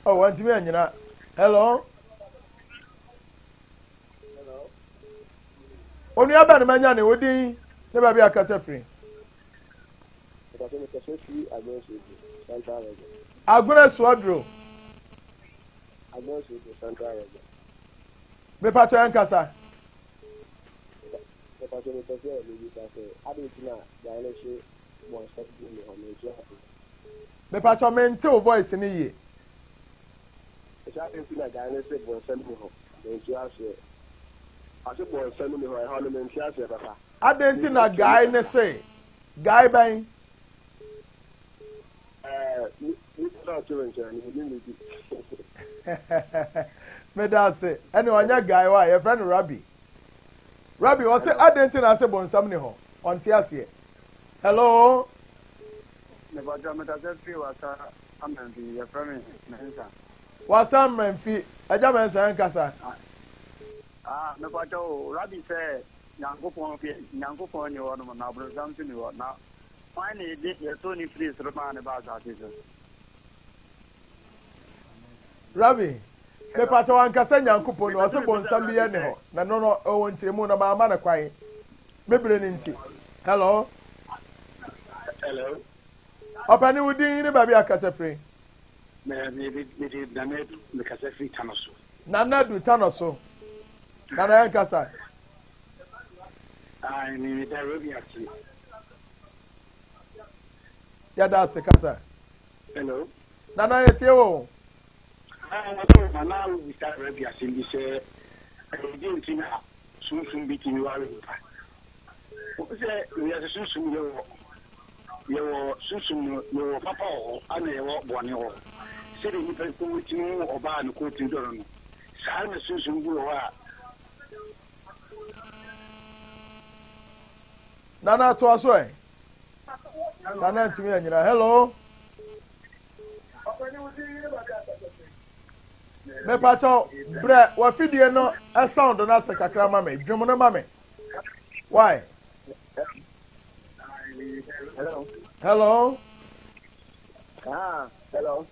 Oh, want to be on you now. Hello. Hello. Only about the man, you would never be a Kasefre. Aguna Swadro. Me pato yankasa. Me pato mente o voice ni ye. Adenti na guy ne say. Guy bang. Me da say anyone nya guy wa your friend Rabbi was say adenti na say bonsam ne ho onti ase. Hello. Me ba ja me ta se fi wa sa ambi your friend Mensa. Wasam menfi aja mensa nkasa. Me ba jo Rabbi say Nyankopon ni wo no na bro sam ni wo na why ne dey so ni free so ma ne ba sa ti so. Rabbi, me pato ankasa Nyankopon no se bonsam bi ye ne ho na no o ntiremu na ma na kwan me bere ni nti. Hello. Hello. Opani wudi ni ba bi akasefre. Me Nanedu me Kasefre Tanoso. Nanedu Tanoso. Nana yankasa. I mean that Rabbi actually. Yada se kasa. Hello. Nana yetie wo. Now we start Rabbi actually say I didn't think soon be to worry. Say we are soon your susum your papa and your bonny or sitting with a coaching or ban a coaching dorm. Sam susum go. Nana to us way. Nana to me and hello. Me pacho bre wa fidie no a sound na se kakra mame dwom no mame. Why? Hello. Hello. Hello.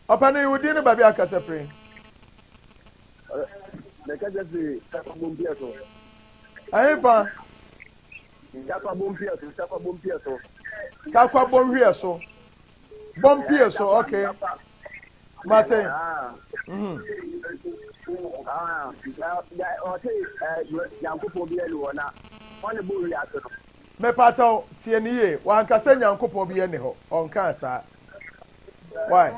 Opani wudi ni baby akasefre. The Kasefre Papa Bumpieto. Ayipa. Papa Bumpieto. Kakwa bomhwie so. Bompie so, okay. Martin. Me pato tie ni ye wan kase Nyankopon bi ye ne ho onka sa. Why?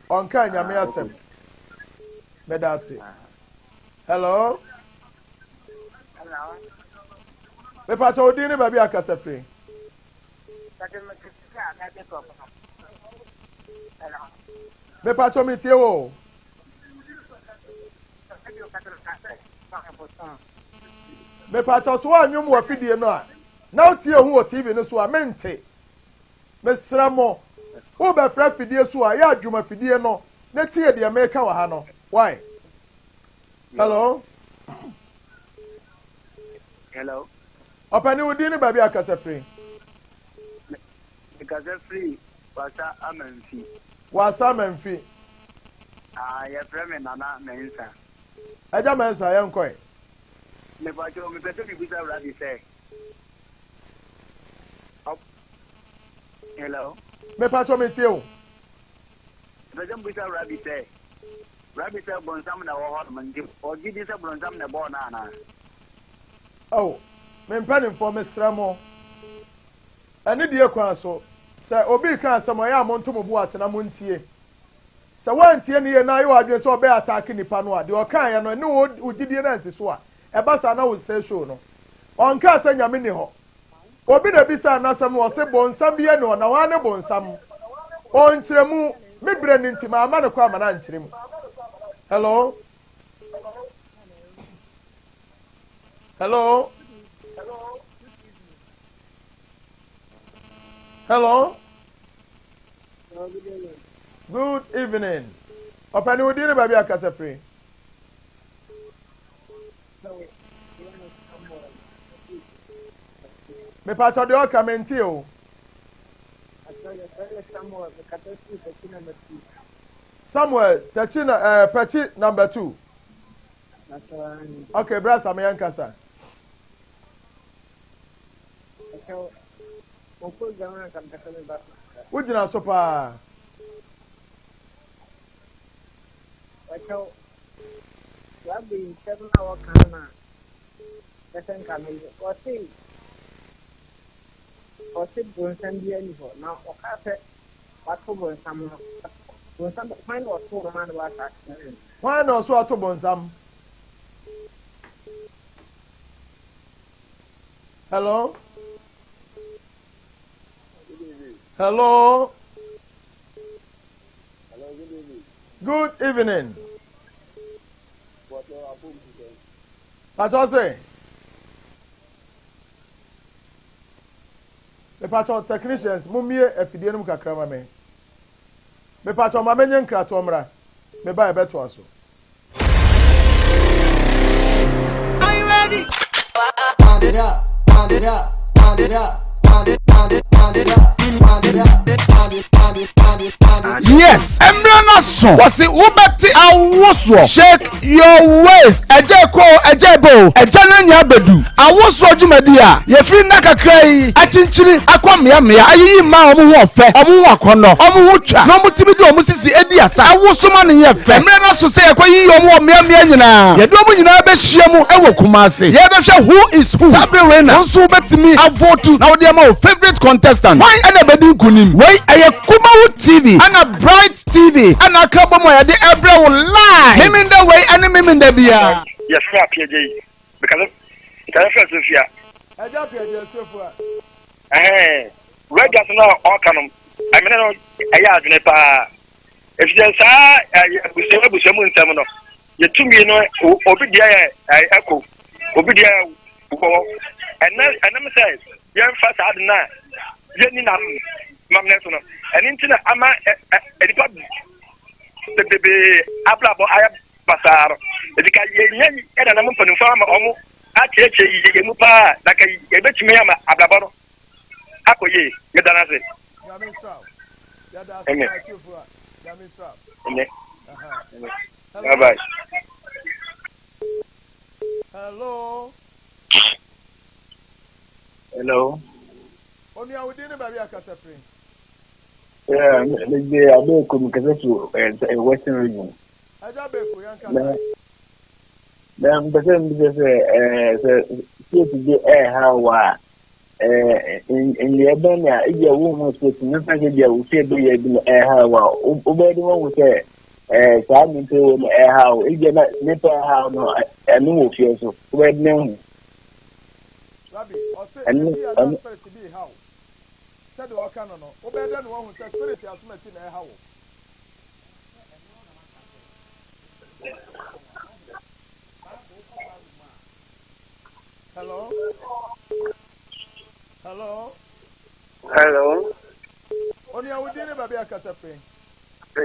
Onka nyame asem. Me da se. Hello. Hello. Me pato odi ni ba bi akasefre. Me pato mi tie wo. Me pato so anwum wa fidie no a. Na tie hu o TV no so a mente. Me sramo. Wo be fra fidie so a ya adwuma fidie no. Na tie de me ka wa ha no. Why? Hello. Hello. Opani wudi ni ba bi akasefre. Kasefre wasa amanfi. Wasa manfi. Ya frame Nana Mensa. Aja mensa yankoi. Me ba jo me pese bi bisa Rabbi say. Hello. Me pato me tie o. Pese bisa Rabbi say. Rabbi say bonsam na wo ho man di. O gidi say bonsam na bo na na. Oh, me pen for me sramo. Ani die kwan so. Se obi kan asem oya amonto mo bu ase na montie. Se wantie ne ye na yo adwe so obe attack nipa no a de o kan ye no ne wo gidie na nsi so a. E ba sa na wo se show no. On ka asa nyame ni ho. Obi na bi sa na asem wo se bonsam bi ye no na wa ne bonsam. On kyeremu me bre ni ntima ama ne kwa ama na nkyeremu. Hello. Hello. Hello. Good evening. Opani udi ni baby akasa free. Me pacho de o kamenti o. Samuel, Tachina, Pachi number 2. Okay, brother, I'm young kasa. Ujina sopa. Rabi 7 hour kana. Listen kami. Osi bonsan bi ani ho. Na okase wato bonsam no. Bonsam find what to man was that. Why no so wato bonsam? Hello? Hello? Hello, good evening. Good evening. What you say? Me pacho technicians mumie afidie num kakra ma me. Me pacho ma menye nkrato mra. Me ba e beto aso. Are you ready? Wind it up, wind it up, wind it up. Yes, Embrana son. Was it Ubati Awoswo? Shake your waist. Ejeko, ejebo, ejananya bedu. Awoswo jumedia. Ye free naka cray. Achinchiri, akwamia mea. Ayi ma omu wafe. Omu wakono. Omu ucha. No mutimidu omu sisi ediasa. Awoswo mani ye fe. Embrana so say kwa yi omu omia mea nyina. Ye do omu nyina be shiemu ewo kumase. Ye be who is who. Sabri Rena. Onsu betimi avotu. Na odi ama favorite contestant. Why ana bedi kunim? Why aye Kumawood TV. Ana Bright TV. Ana kabo mo ya de every live. Mimi nda way ana mimi nda bia. Yes, sir, PJ. Because first Sophia. Eja PJ Sofia. Red gas no all kanum. I mean no aya adwene pa. If you say busemu nsem no. Ye tumi no obi dia echo. Obi dia ko. And I'm say, young fast ad na. Yeni na mamneso no. And intina ama edipa bebe ablabo aya basaro. Edika yenyi eda na mfani fama omu acheche ye mu pa na kai ebetimi ama ablabo no. Akoye yedana se. Amen. Amen. Bye bye. Hello. Hello. Oni awudini baby akasa free. Yeah, the abe communication to Western region. Aja beku yanka. Then the same because see how in the Albania if you want to speak no think you will say be how obedi one will say time into how if you not how no no feel so we know Rabbi, or say, and spirit to be how? Said the Wakano, obey than one who says spirit has met in a how. Hello? Hello? hello. Only I would dinner baby a catape. The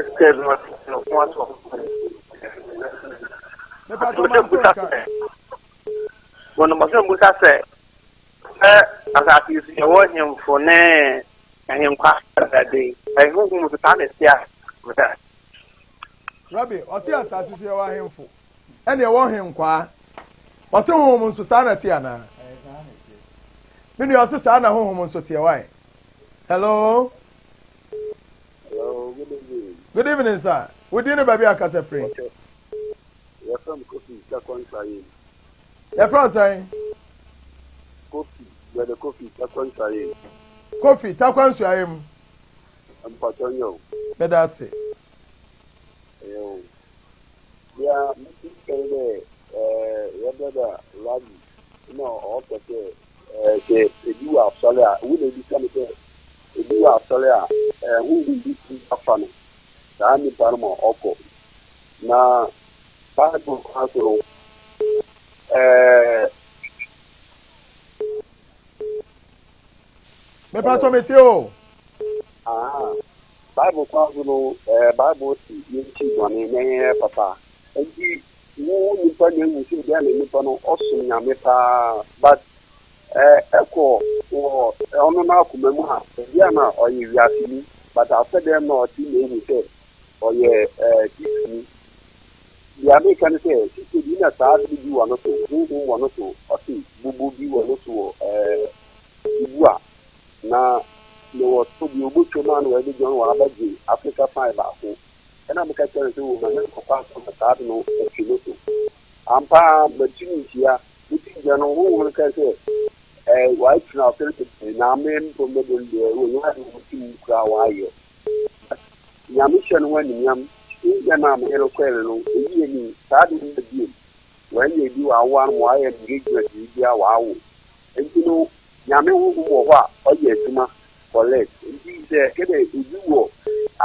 as I use your word him for ne and him quite that day. I hope him to time is with that. Rabbi, or see us as you say, I him for. And you want him qua. Or some woman society, Anna. When you are sister Anna home on Sotia, why? Hello? Hello, good evening. Good evening, sir. We didn't baby a casapre. You're from Coffee, Japan. You're from saying? Where the coffee, Takwan Kofi, Takwansu ayem. I'm Patonio. Medase. Yeah, your brother, Rabi, no, okay, you are Solia, who may be coming there. You are Solia, who will be funny. I'm in Panama, Oko. Now, Bible Council, Me pato meteo. Bible Council, Bible, you see, one papa. And you nipa na ewu si bia na nipa no oso nyame pa but echo or ono na akuma mu ha bia na oye wiase ni but after them no ti na ewu se oye kisi bia me kan se kisi bi na sa bi bi wono so ngun wono so osi bubu bi wono so ibua na no to bi obucho na no e John wa abaji Africa 5 ako and I'm catching to my papa on the garden of Kinoto. Ampa, but here, which is an old can say, a white now, and I'm from the we have to cry. Yamishan when Yam, Yanam, Yellow Quello, you started in the game. When you do our one wire engagement, you are wow. And you know, Yami or what, or yes, for less. Indeed, you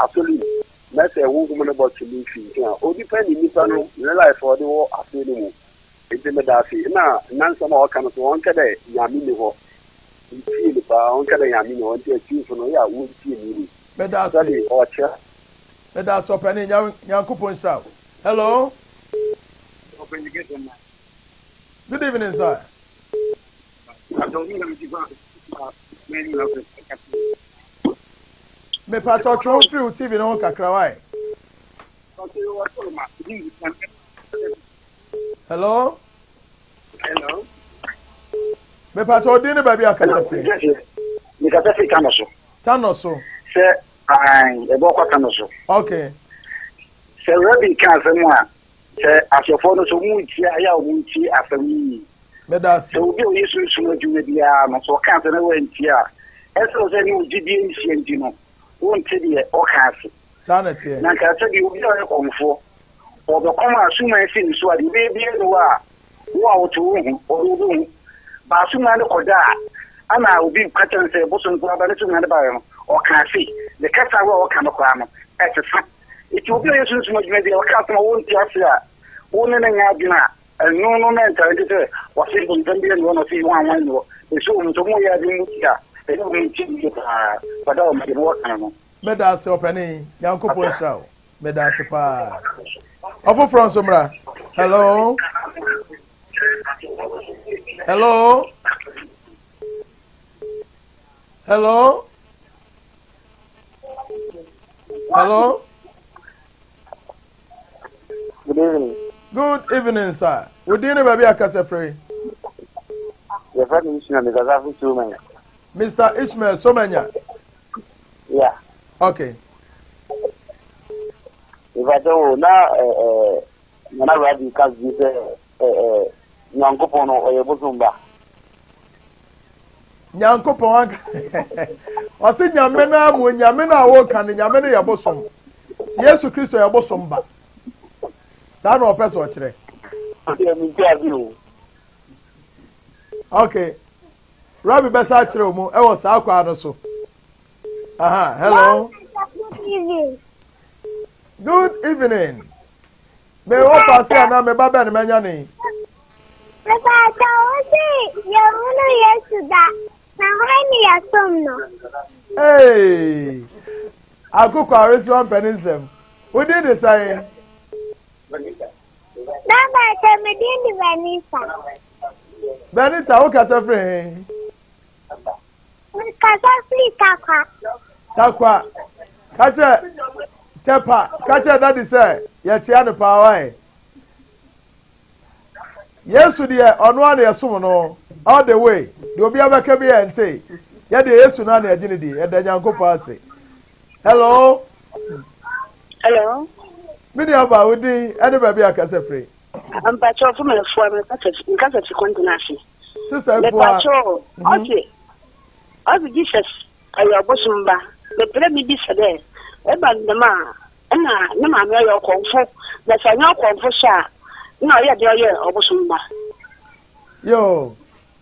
absolutely. That's a woman about to leave you. Or depending on your life for the war after the move. It's a medafy. Now, none some more kind of one day, Yamino. You feel the bound, Yamino, until you from ya won't see me. Medasi Orchard. Medas opening young coupon shout. Hello. Good evening, sir. I don't need to Me pato tron free TV no kakra why. Hello. Hello. Me pato di ne baby akasa free. Me kata fi kanoso. Tanoso. Se ai e bo kwa kanoso. Okay. Se rebi kan se mo a se asofo no so mu ti aya o mu ti afami. Medasi. Se obi o yesu suno jume bia no so kan se na we nti a. Eso se ni ujidi nsi nti no. Won't tell you or castle. Sanity. Nankasa, you will not come for. Or the common assuming things so the baby and the war. Wow to win or room. Basuma or that. And I will be cut and say, Bosom, Brother, or can see the cats are all kind of crime. At the fact, it will be a soon much maybe or customer won't just that. Only an Abina and no mentor was simple than being one of the one window. The soon to more than here. They don't mean to but I'll make it work. Medasi opening young couple shout. Medasi pa. Ofo from Somra. Hello. Hello. Hello. Hello. Good evening. Good evening, sir. We didn't baby akasa free. Your friend is because I have too many. Mr. Ishmael Somenya. Yeah. Okay. If I don't now, whenever I discuss this, Nyankopono or your Bosumba. Nyankopon Wasi nyamena mu nyamena wo kan nyamena ya bosom. Yesu Kristo ya bosom ba. Sa na opeso o kire. Okay. Rabbi besa kire mu e wo sa akwa no so. Aha, hello. Good evening. Me wo pase ana me baba na menya ni. Me ba ta o si ye mu Yesu da. Na hani ya somno. Hey. Akoko aresi one peninsem. Who did the say? Baba ta me di Vanessa. Benita o ka se free. Ka sa free takwa. Takwa. Kache Tepa, kache daddy say, ye tia no pa why. Yesu de ono ana yeso no all the way. De obi abaka bi ente. Ye de Yesu na na agini di, e da Nyankopon ase. Hello. Hello. Mini aba udi, ene ba bi akase free. I'm bacho from the form of kasa chi kontinasi. Sister The Fua. patrol. Okay. Also, Jesus, I am Bosumba. The premier be said, Eban the man, and no man, you're comfort. That's a no comfort, sir. No, yeah, Bosumba. Yo,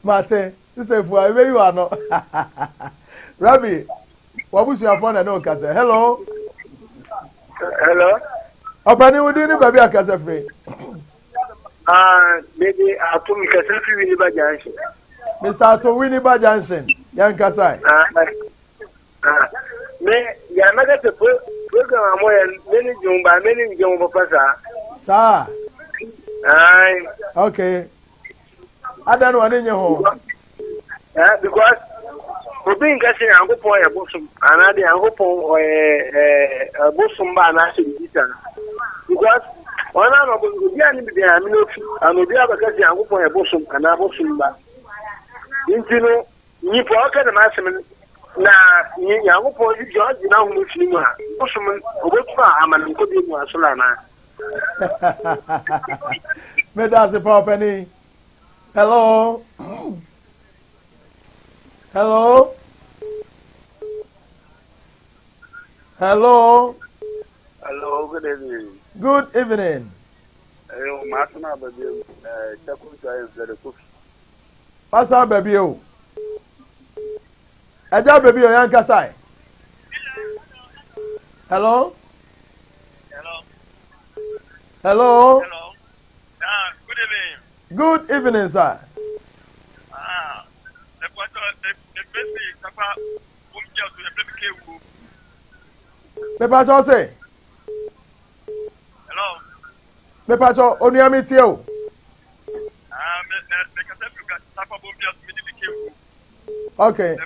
Mate, Sister Fua, where you are not. Rabbi, what was your phone? I know, Kasa. Hello. Hello. Open you doing baby Kasa free. Maybe I'll put me Casafi with the Junction. Mr. Ato Winneba Junction, Young Kasai. Me, Yamaka to put program many Jumba, many Jumba Pasa. Sir. Aye. Okay. I don't know in your home. Because for being catching Uncle Point a bosom, another Uncle Point a bosom by national visitor. Because one of the I'm no other catching Uncle Point a bosom and a bosom. Into no, you pocket the maximum. Na Uncle Point George now with you. Bosom, I'm an Uncle Solana. That's a penny. Hello. Hello. Hello. Hello, good evening. Good evening. Masana baby, Chakuta is very cook. What's up, baby? Eja baby, you young Kasai. Hello. Hello. Hello. Hello. Good evening. Good evening, sir. Pepa cho say. Hello. Pepa cho oniami tie o. Okay.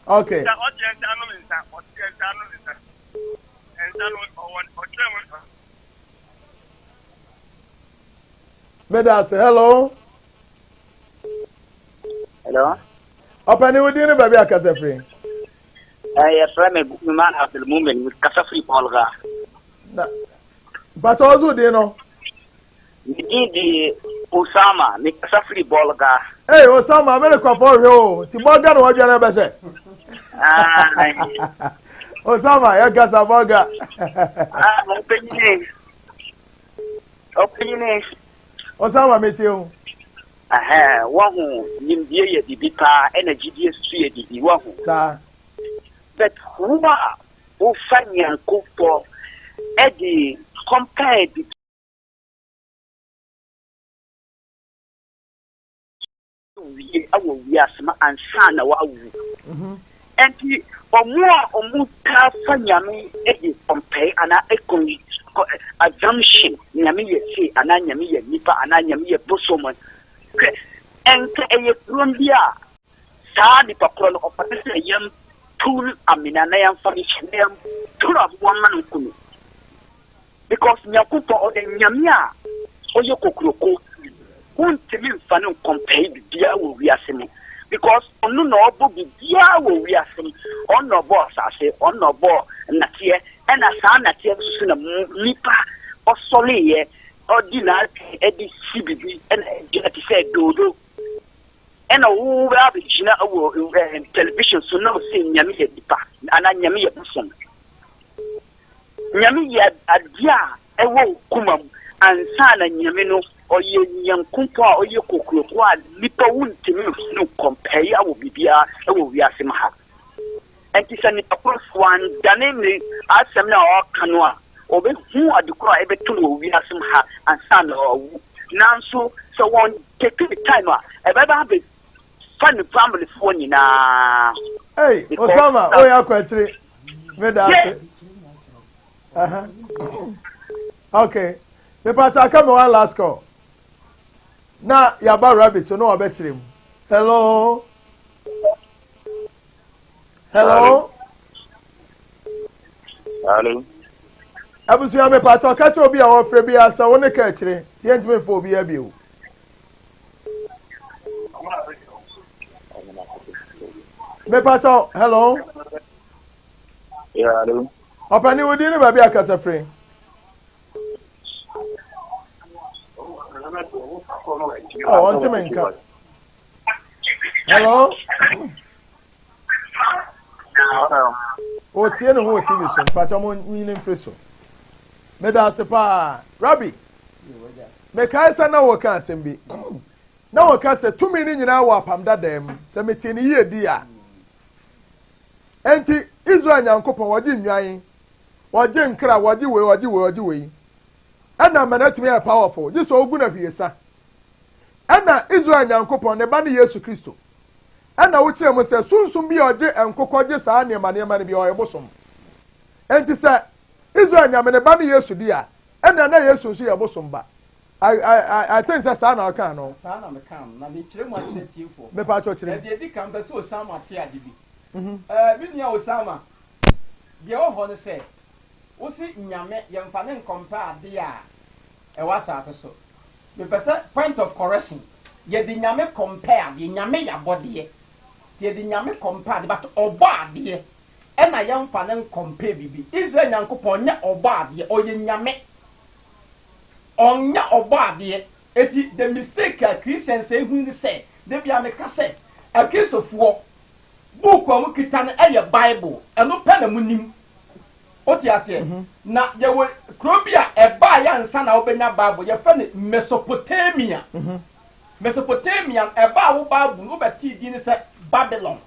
Okay. Beda say hello. Hello. Open you didn't baby akasa free. From a man at the moment with Kasafri Polga. But also do you know? The Osama, the Kasafri Bolga. Hey, Osama, I'm going to for you. Tiboga no waje na bese. Osama, ya Kasaboga. Open Osama meet you. Wahu nimbie ye bibipa energy die sue di wahu. Sir. But who are Ofanya Kupo Eddie compared we are some and sana wa and the omuta fanyami Eddie compare and a assumption Yami say and Yami Nipa and Yami Bosoman and a Columbia Sadi Papron of a young tool Aminanayam Famisham tool of one man kunu. Because Nyakupo or the Nyamia or Yokokroko won't tell you fun compare the dear we are saying. Because on no boogie dear we are saying on no boss I say on no ball Natia and a son at Nipa or Solie or dinner Eddie CBB and get said dodo. And a woo television so now saying Yami Dipa and I Yami Busom. Yami Adia, a wo kumam, and Sana Yamino or young Kumpa or Yoko, Lipa wouldn't no compare our Bibia, we are Simha. And it's an one, Danimly, as some now canoa, or who are the cry every two we are Simha and Sana or Nanso, so one take the timer, a baby. Fun family phone na. Hey, Osama, oh yeah, question. Okay. The part come one last call. Now, Yaba Rabbit, so no, I bet him. Hello. Hello. Hello. Abusia me part catch obi a ofre bi asa woni ka kire. Tient me for obi abiu. Me pato, hello. Yeah, hello. Opani wodi ni ba bi akasa free. Oh, on to menka. Hello. O tie no ho TV so, pa cha mo nyine mfre so. Me da se pa, Rabbi. Me kai sa na wo ka asem bi. Na wo ka se tumi ni nyina wo apam dadam, se me tie ni ye di a. Enti Israel Nyankopon wodi nwan, wodi nkra, wodi we. Ana manatimi are powerful. This ogu na hwiesa. Ana Israel Nyankopon ne ba ne Yesu Kristo. Ana wo kire mo se sunsun bi oje enkokoje saa ne ma ne bi oyebosom. Enti se Israel Nyame ne ba ne Yesu dia. Ana na Yesu so yebosom ba. I think say saa na aka no. Saa na me kan na me kire mo akire tiefo. Me pa cho kire. E di kan be so Osama ate ade bi. Bi nia Osama. Bi o ho ne se wo si Nyame yemfa ne nkompa ade a e wasa so. Me pese point of correction. Ye di Nyame compare, ye Nyame ya body. Ye di Nyame compare but oba ade. E na yemfa ne compare bibi. Israel Nyankopon nya oba ade o ye Nyame. Onya oba ade. Eti the mistake Christians say hu say, they be ameka say, a Christofo book o kita no e Bible, e no pe na munim. Oti ase na ye we krobia e ba ya nsa na obenya Bible ye fa ne Mesopotamia. Mesopotamia e ba wo Bible no beti di ni se Babylon.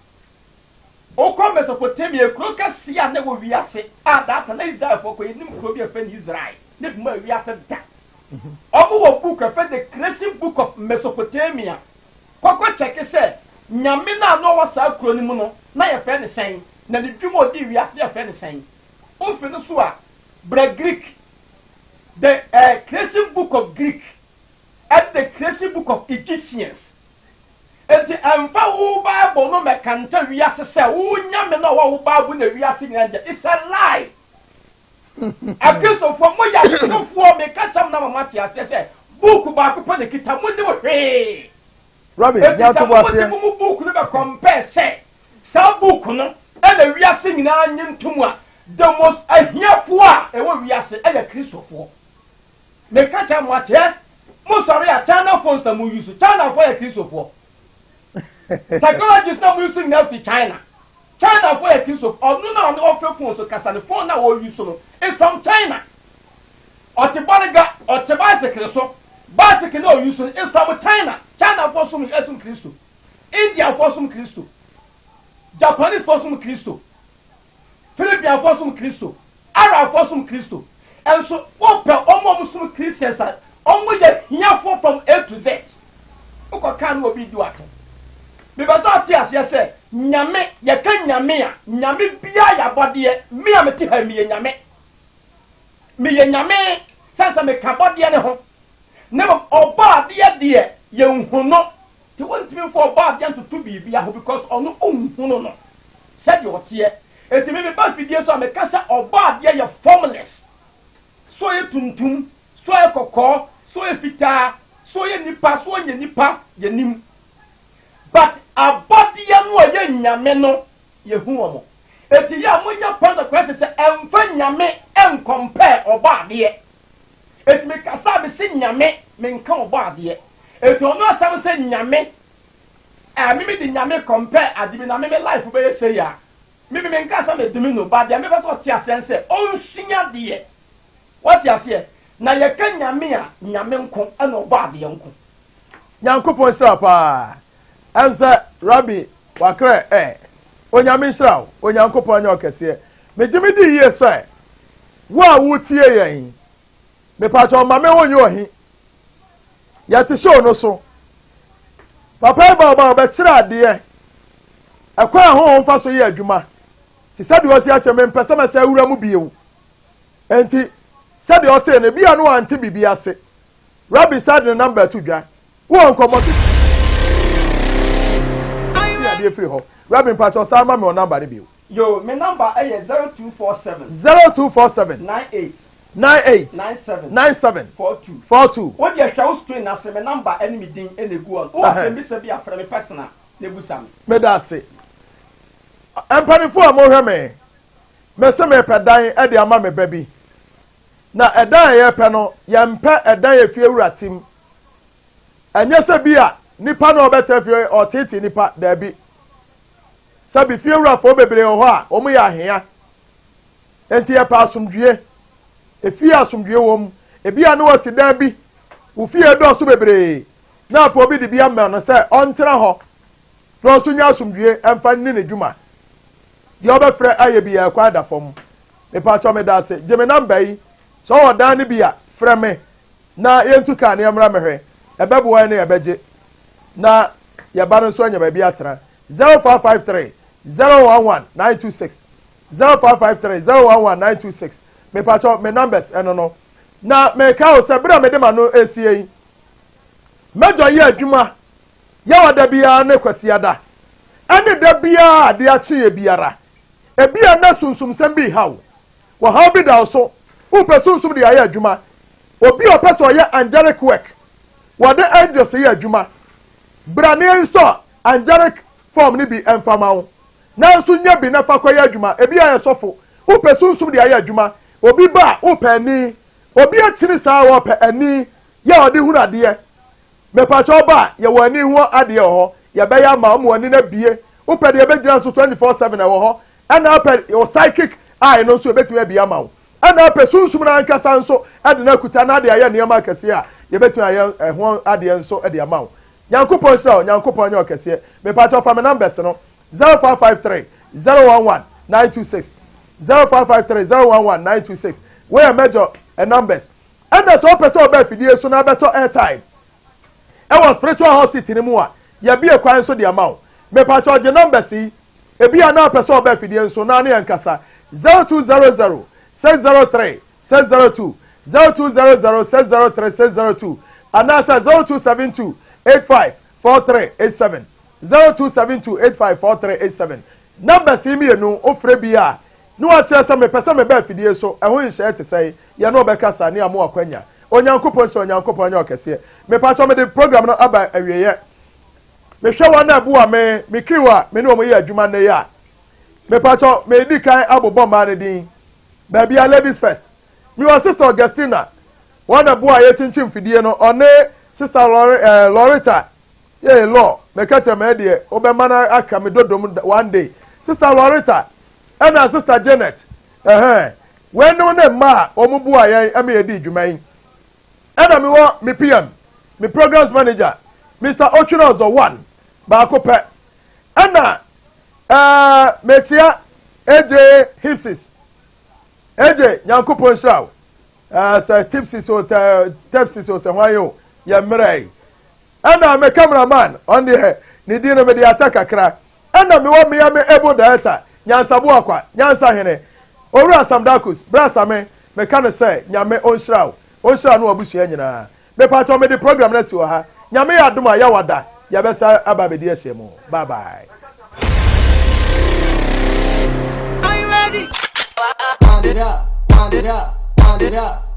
Okọ Mesopotamia kroka sia na wo wiase a data na Israel for ko nim krobia fa ni Israel. Ne bi ma wiase da. Omo wo book fa the creation book of Mesopotamia. Kokọ check say Nyame na no wasa kro ni mu no na ye fa ne sen na ne dwumo di wiase ye fa ne sen. Ofinosoa Greek, the creation book of Greek and the creation book of Egyptians. And the Bible no mekanta wiase se wo nyame na wo Bible na wiase nyanja. It's a lie. Akeso for mo ya so for me kacham na mama tia se book ba ko ne kita mo ni wo hwe. Rabbi, ya to bo ase. Mo book no be compare se. Sa book no e na wiase nyina nyintum a the most ahiafo a ewo wiase e ya Kristofo. Me kacha mo ate mo sori a China phones na mo use. China for ya Kristofo. Technologies na mo use na fi China. China for ya Kristofo. Onu na on offer phones so kasa the phone na wo use no. It's from China. Otibariga, otibicycle so. Bicycle na use is from China. China for some esum Kristo. India for some Kristo. Japanese for some Kristo. Philippine for some Christo, Arab for some Christo, and so what per almost some Christians are only the here from A to Z. Uko can will be doing. Because I tears, yes, sir, Nyame, ya can Yamea, Nyame Bia ya body, me a meti me Yame. Me Yame, since I make a body and home. Never oba dear, young who not. You want me for bad to be because on no. Said your tear. Eti me ba fidie so amekasa oba de ye formless so ye tuntum so ye kokko so ye fita so ye nipa so ye nipa ye nim but abodi ye no ye nyame no ye hu omo eti ya munya point of question say emfa nyame en compare oba de eti me kasa be se nyame me nka oba de eti ono asam se nyame me di nyame compare adibi na me life be ye say ya me nkasa me dumi no ba de me fa so tia sense on sunya de what you say na ye kan nyame a nyame nko ana oba de nko Nyankopon sra pa amsa Rabbi wakre onyame sra onyankopon nya okese me dimi di ye sai wo a wo tie yen me pa cho ma me wonye ohi ya te show no so papa ba ba kira de akwa ho fa so ye adwuma ti said was ya che me mpesa ma sa wura mu biewu enti said o te ne bia no anti bibia se Rabbi said the number to dwa wo nkomo ti ya de free ho Rabbi Pacho sa ma me o number biewu yo me number is 0247 98 97 42 what you shall strain as me number enemy din enegu on o se me se bia fra me personal nebusa me da se empanifo a mo hwe me me se me pedan e de ama me baby na edan ye pe no ye mpe edan ye fie wuratim enye se bia nipa na obeta fie otiti nipa da bi sabi fie wurafo bebre ho a omu ya ahia enti ye pa asomdwie efie asomdwie wom ebia no wasidan bi wo fie do so bebre na po bi de bia ma no se ontra ho no so nya asomdwie emfa ni ne dwuma de obefre aye bia kwa da fom me pa cho me da se je me number yi so odan ni bia frɛ me na yentu ka ne amra mehwe ebebo wa ne ebeje na ye ba no so anya ba bia atra 0553 011 926 0553 011 926 me pa cho me numbers eno no na me ka o se bra me de ma no esie yi mejo ye adwuma ye wada bia ne kwasi ada ene da bia de achi ye biara ebia na sunsum sem bi hawo wo hawo bi da so wo pe sunsum de aye adwuma obi o pe so ye angelic work wada angels ye adwuma bra ne install angelic form ni bi emfama wo na so nya bi na fa kwa ye adwuma ebia ye sofo wo pe sunsum de aye adwuma obi ba wo pe ni obi achiri saa wo pe ani ye odi hunu ade me pa cho ba ye wani hu ade ho ye be ya ma mo ani na bie wo pe de be gira so 24/7 e wo ho ana pe your psychic eye no so betu e bia ma wo ana pe sunsum na nkasa nso ade na kuta na ade aye niam akase a ye betu aye ho ade nso ade ama wo Nyankopon sha Nyankopon nya okase me pa cho fa me numbers no 0553 011 926 0553 011 926 where major numbers and that's all person about fidie so na better airtime e was spiritual hospital ni mu a ye bia kwan so de amount me pa charge numbers yi e bia na person about fidie so na na nkasa 0200 603 602 0200 603 602 anasa 0272 854387 0272 854387 numbers yi me no ofre bia no acha se me pesa me ba fidie so e ho nhye te sei ye no be kasa ne amo akwanya onyankopon so onyankopon anya okese me pa cho me de program no aba awieye me hwe wa na bu a me kriwa me no mo ye adwuma na ya me pa cho me di kan abobo ma ne din ba bia ladies first me wa sister Augustina wa na bu a ye chinchim fidie no one sister Loretta ye law me ka che me de obema na aka me dodom one day sister Loretta and sister Janet when no na ma omubu ayen ame edi dwuman and me wo me PM me programs manager Mr. Ochunozo 1 ba ko pe and me tia AJ Hipsis AJ Nyankopon Shaw sir Tipsis o Tipsis o se hwan ya mrai and me cameraman on the ni di no me di attack akra and me wo me am able director nyansa bo akwa nyansa hene owura samdakus brasa me ka no say nyame onhira no abusua nyina me pa to me the program na si wo ha nyame ya adom ya wada ya besa ababedi ehemu bye bye. Are you ready? Pound it up, pound it up, pound it up.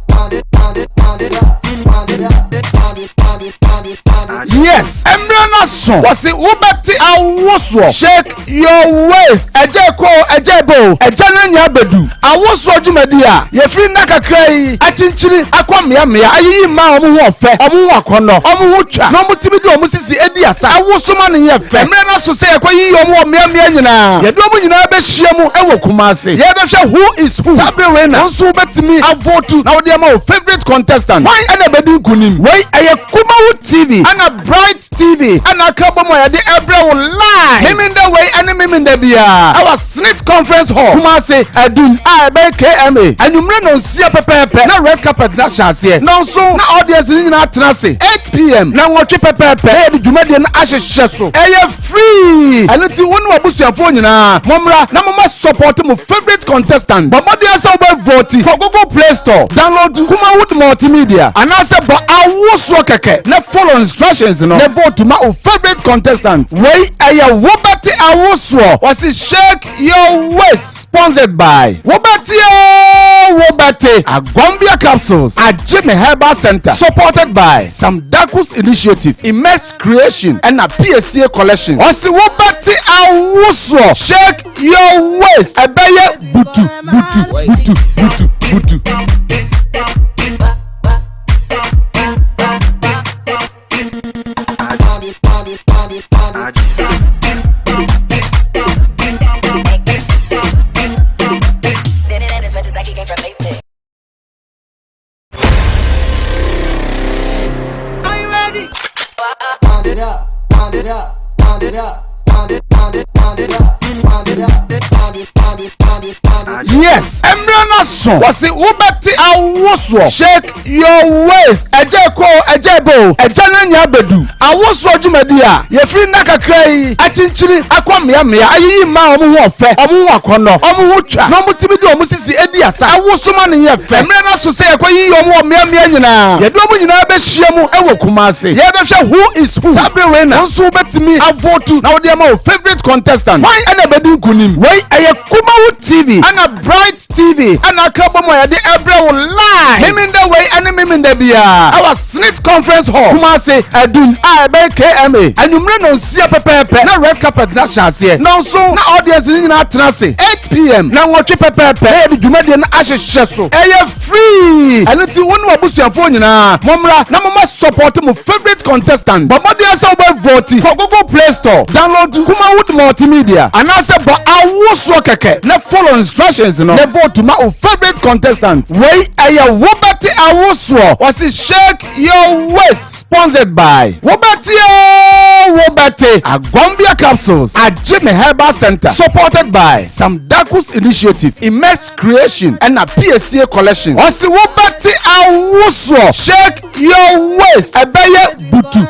Yes, Embrana son was it Ubati Awoswo shake your waist ejeko ejebo ejananya bedu Awoswo Jumedia ye free naka cray achinchiri akwamia mea ayi ma omu ho fe omu akono omu ho twa no mutimi do omu sisi edi asa Awoswo man ye fe Embrana so say ekwayi omu mea nyina ye do omu nyina be hyiemu ewo Kumase ye be hwe who is who sabe we na nso betimi avotu na wode ma favorite contestant why anybody kunim why aye Kumawood TV and a Bright TV and a Kabomo ya de Ebra will lie miming the way and miming the bia our SNIT conference hall Kumase adun KMA and you no see pepe na red carpet na shase no so na audience ni na trase 8 p.m. na nwotwe pepe e dwumade na ahyehye so eye free and ti wonu abusuafo nyina momra na mama support mo favorite contestant bobode asa oba vote for Google Play Store download Kumawood multimedia and asa ba Awoswo keke na follow instructions no na vote ma favorite contestant wey aya Wobati Awoswo was shake your waist sponsored by Wobati Wobete Agombia capsules at Jimmy Herbal Center, supported by Sam Dakus Initiative, Immense Creation, and a PSCA collection. Osi Wobete Awuso, shake your waist. Ebeye butu. Yes, Embrana song was the Ubati Awuso. Shake your waist. Ejeko, ejebo, ejananya bedu. Awuso jumedia. Ye free naka krei. Achinchiri akwa mia. Ayi ma omu ofe. Omu wakono. Omu ucha. No mutimidu omu sisi ediasa. Awuso mani ye fe. Embrana so say ekwa yi omu mia nyina. Ye do omu nyina be hyiemu ewo Kumasi. Ye be hwe who is who. Sabre winner. Nso betimi avotu na wodi ama favorite contestant. Why ana bedu kunim? Why aye Kumawood TV. Ana Bright TV. Ana Kabomo ya de Ebrew live. Miminda way and miminda bia. Our Snit Conference Hall. Kumasi Adun Abe KMA. Anumre no sia pepepe. Na red carpet na shase. No so na audience ni na trance. 8 p.m. Na nwotwe pepepe. E bi dwumade na ahyehye so. Eye free. Anu ti wonu abusuafo nyina. Momra na mama support mo favorite contestant. Bobode asa oba vote. For Google Play Store. Download Kumawood Multimedia. Anase ba awuso keke. Na follow instructions no. Na vote ma o favorite contestant. Wey aya Wobete Awuso. Was shake your waist. Sponsored by Wobete Agombia capsules at Jimmy Herbal Center. Supported by Sam Dakus Initiative, Immense Creation, and a PSCA collection. Osi Wobete Awuso. Shake your waist. Ebeye butu.